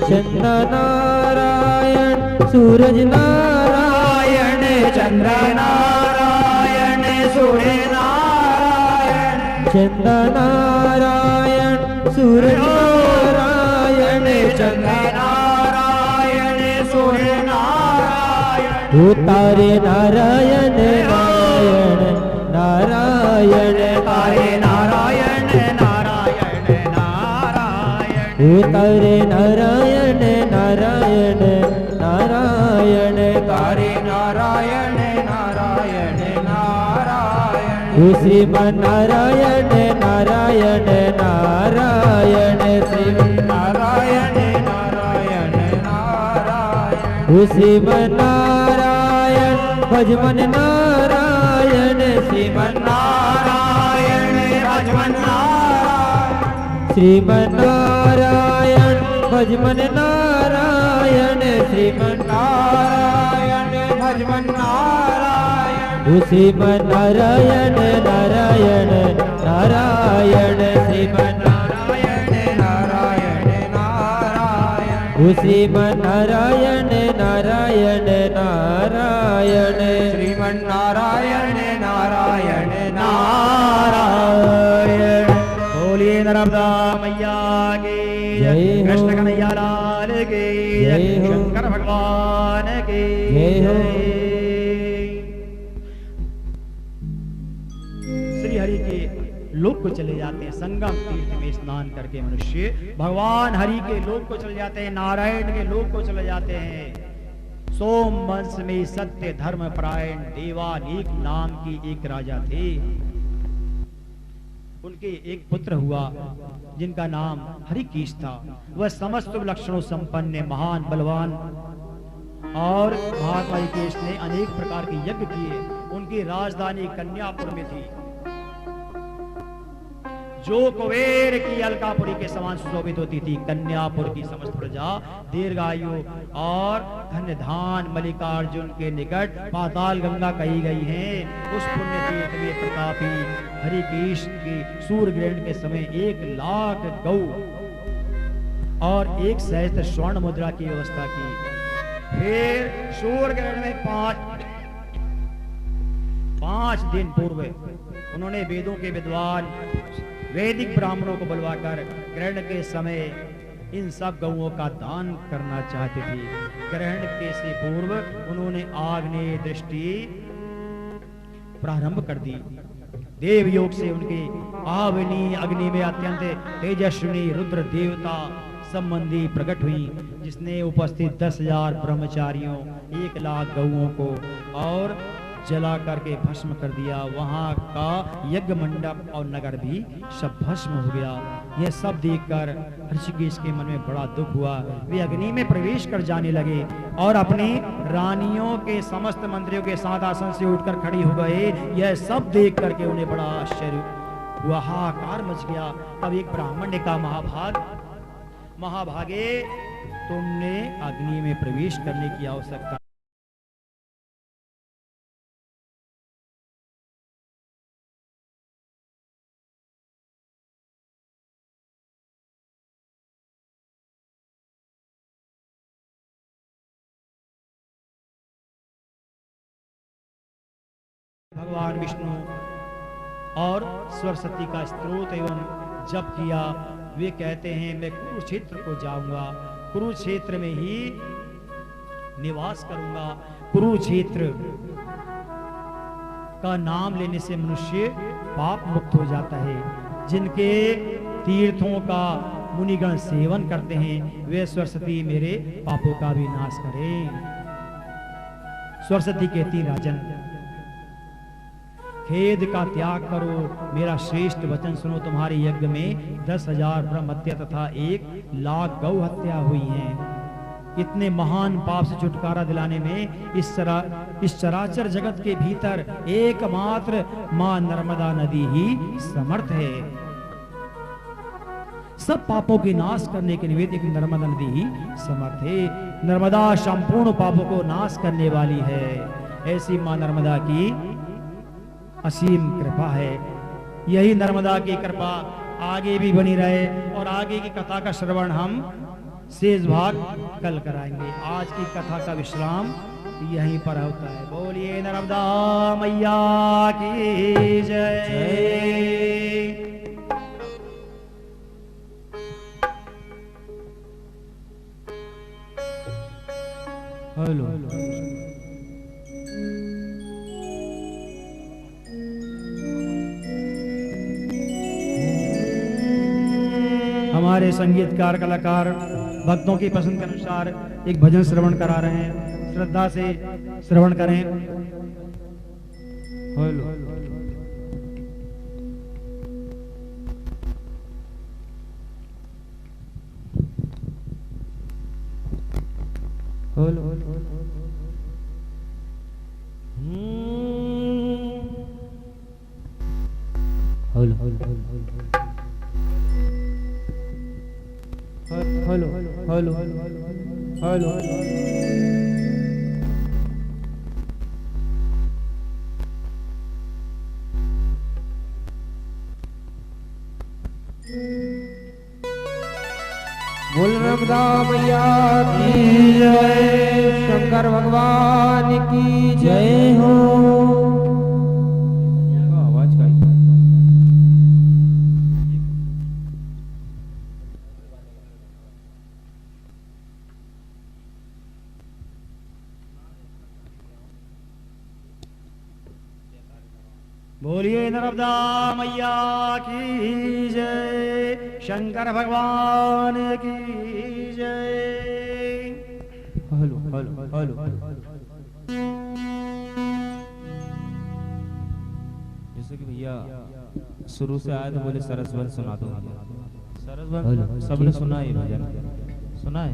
चंद्र नारायण सूरज नारायण चंद्र नारायण सूर्य नारायण चंद्र नारायण सूरज नारायण चंद्र नारायण सूर्य नारायण तारे नारायण नारायण नारायण तारे नारायण नारायण नारायण तारे नारायण नारायण नारायण तारे नारायण नारायण नारायण श्रीमन नारायण नारायण नारायण श्रीमन नारायण नारायण नारायण श्रीमन नारायण भजमन नारायण श्रीमन नारायण श्रीमन्नारायण भजमन नारायण श्रीमन्नारायण भजमन नारायण श्रीमन्नारायण नारायण नारायण श्रीमन्नारायण नारायण नारायण श्रीमन्नारायण नारायण नारायण श्रीमन्नारायण नारायण नारायण। बोलिए नर्मदा मैया की जय हो। कृष्ण कन्हैया लाल की जय हो। शंकर भगवान की जय हो। श्री हरि के लोक को चले जाते हैं, संगम तीर्थ में स्नान करके मनुष्य भगवान हरि के लोक को चले जाते हैं, नारायण के लोक को चले जाते हैं। सोम वंश में सत्य धर्म परायण देवानीक नाम की एक राजा थे। उनके एक पुत्र हुआ जिनका नाम हरिकेश था। वह समस्त लक्षणों संपन्न महान बलवान और महात्मा हरिकेश ने अनेक प्रकार के यज्ञ किए। उनकी राजधानी कन्यापुर में थी, जो कुबेर की अलकापुरी के समान सुशोभित होती थी। कन्यापुर की समस्त प्रजा दीर्घायु और धन्य धान मल्लिकार्जुन के निकट पाताल गंगा कही गई है। उस पुण्य तीर्थ में प्रतापी हरिकेश की सूर्य ग्रहण के समय 1,00,000 गौ और 1 सहस्त्र स्वर्ण मुद्रा की व्यवस्था की। फिर सूर्य ग्रहण में 5 दिन पूर्व उन्होंने वेदों के विद्वान वैदिक ब्राह्मणों को बुलवाकर ग्रहण के समय इन सब गौओं का दान करना चाहते थे। ग्रहण के से पूर्व उन्होंने आग्नेय दृष्टि प्रारंभ कर दी। देव योग से उनके आवनी अग्नि में अत्यंत तेजस्विनी रुद्र देवता संबंधी प्रकट हुई, जिसने उपस्थित 10,000 ब्रह्मचारियों 1,00,000 गौओं को और जला करके भस्म कर दिया। वहां का यज्ञ मंडप और नगर भी सब भस्म हो गया। यह सब देखकर ऋषिकेश के मन में बड़ा दुख हुआ। वे अग्नि में प्रवेश कर जाने लगे और अपनी रानियों के समस्त मंत्रियों के साथ आसन से उठकर खड़ी हो गए। यह सब देख करके उन्हें बड़ा आश्चर्य हुआ, हाहाकार मच गया। तब एक ब्राह्मण ने कहा, महाभागे, तुमने अग्नि में प्रवेश करने की आवश्यकता भगवान विष्णु और सरस्वती का स्तोत्र एवं जप किया। वे कहते हैं, मैं कुरुक्षेत्र को जाऊंगा, कुरुक्षेत्र में ही निवास करूंगा। कुरुक्षेत्र का नाम लेने से मनुष्य पाप मुक्त हो जाता है। जिनके तीर्थों का मुनिगण सेवन करते हैं, वे सरस्वती मेरे पापों का भी नाश करें। सरस्वती कहती, राजन, खेद का त्याग करो, मेरा श्रेष्ठ वचन सुनो। तुम्हारे यज्ञ में 10,000 ब्रह्म हत्या तथा 1,00,000 गौ हत्या हुई है। इतने महान पाप से छुटकारा दिलाने में इस चराचर जगत के भीतर एकमात्र मां नर्मदा नदी ही समर्थ है। सब पापों के नाश करने के निमित्त एक नर्मदा नदी ही समर्थ है। नर्मदा संपूर्ण पापों को नाश करने वाली है। ऐसी मां नर्मदा की असीम कृपा है। यही नर्मदा की कृपा आगे भी बनी रहे और आगे की कथा का श्रवण हम शेष भाग कल कराएंगे। आज की कथा का विश्राम यहीं पर होता है। बोलिए नर्मदा मैया की जय। हेलो हमारे संगीतकार कलाकार भक्तों की पसंद के अनुसार एक भजन श्रवण करा रहे हैं। श्रद्धा से श्रवण करें। Hello hello hello hello hello बोल नर्मदा मैया की जय, शंकर भगवान की जय हो। आवाज का बोलिए नर्मदा मैया की जय, शंकर भगवान की जय। हेलो हेलो हेलो जैसे कि भैया शुरू से आए तो बोले सरसवन सुना दो भैया। सरसवन सबने सुना है भजन, सुना है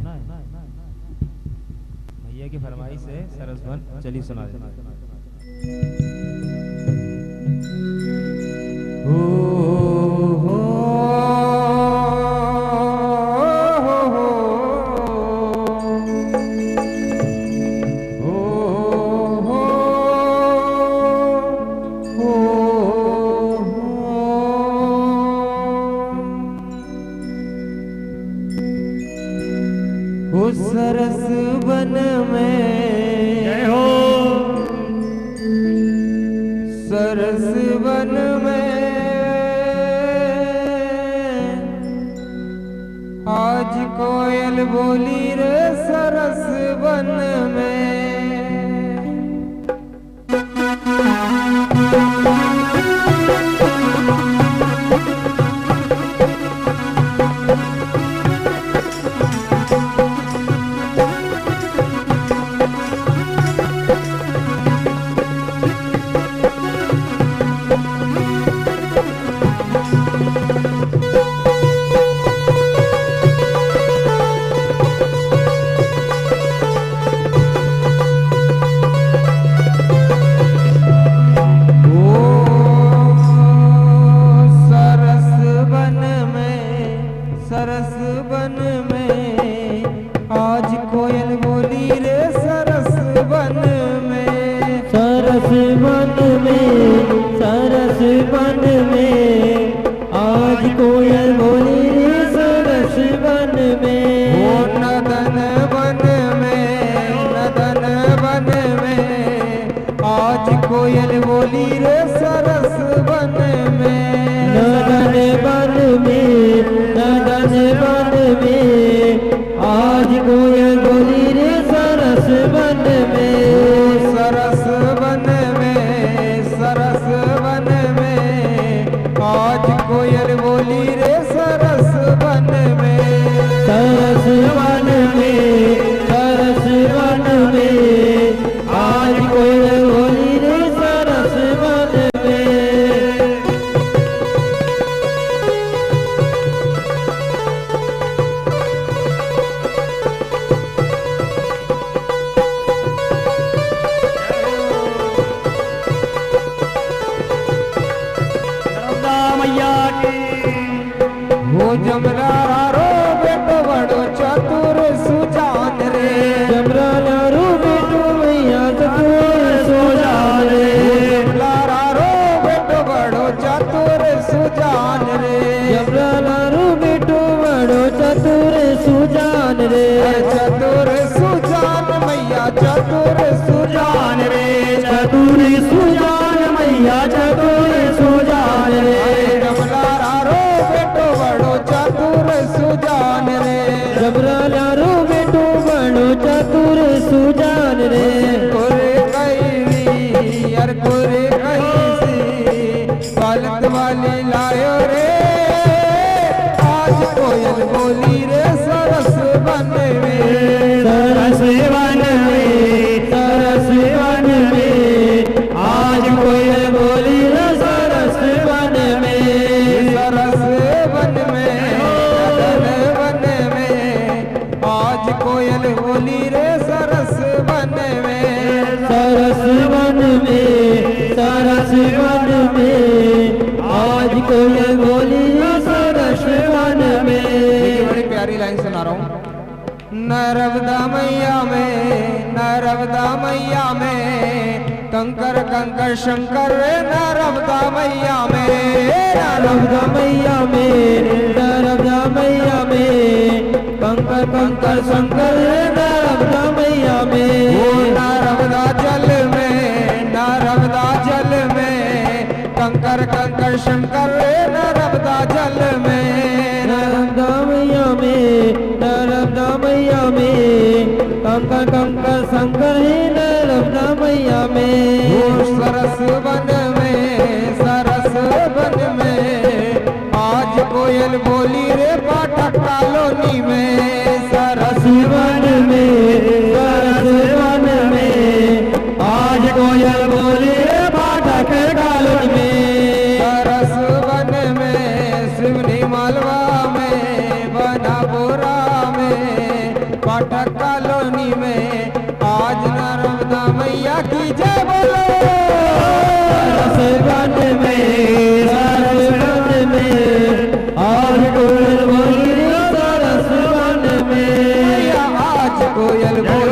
भैया की फरमाइश है सरसवन, चलिए सुना देना। सरस वन में जय हो, सरस वन में आज कोयल बोली रे सरस वन में। कोयल बोली रे सरस वन में, नदन वन में, नदन वन में, आज कोयल बोली रे सरस वन में। सरस वन में, सरस वन में, आज कोयल बोली रे सरस वन में। सरस वन में, सरस वन में, आज कोयल बोली रे सरस वन में। नर्मदा मैया की। वो जमरा रो बेटो बड़ो चतुर सुजान रे, जमरा लारू बेटू मैया चतुर सुजान रे, जमरा रो बेटो बड़ो चतुर सुजान रे, जमरा लारू बेटू बड़ो चतुर सुजान रे, चतुर सुजान मैया चतुर सुजान रे, चतुर सुजान मैया चतुर सुजान रे, जमरा रो बेटो बड़ो चतुर सुजान रे, जमरा लारू बेटू बड़ो चतुर सुजान रे। कुरे कैली यार कुरे कैसी बालत वाली लायो रे, आज कोयल बोली रे सरस वन में। सरस वन में, सरस वन में, आज कोयल बोली रे सरस वन में। सरस वन में, नदन वन में, आज कोयल बोली रे सरस वन में। सरस वन में, सरस वन में, आज कोयल बोली रे सरस वन में। बड़ी प्यारी लाइन सुना रहा हूँ। नर्मदा मैया में, नर्मदा मैया में कंकर कंकर शंकर नर्मदा मैया में, नर्मदा मैया में, नर्मदा मैया में कंकर कंकर शंकर नर्मदा मैया में। वो नर्मदा जल में, नर्मदा जल में कंकर कंकर शंकर नर्मदा जल में, नर्मदा मैया में, नर्मदा मैया में कंकर कंकर शंकर है नर्मदा मैया में। वो सरस वन में, सरस वन में आज कोयल बोली रे पाठक कॉलोनी में, सरस वन में, सरस वन में आज कोयल बोले पाठक कॉलोनी में। सरस वन में, सिवनी मालवा में, बनापुरा में, पाठक कॉलोनी में आज नर्मदा मैया की जय बोलो। सरस वन में, सरस वन में आज कोयल बोले सरस वन में। मैया आज कोयल बोली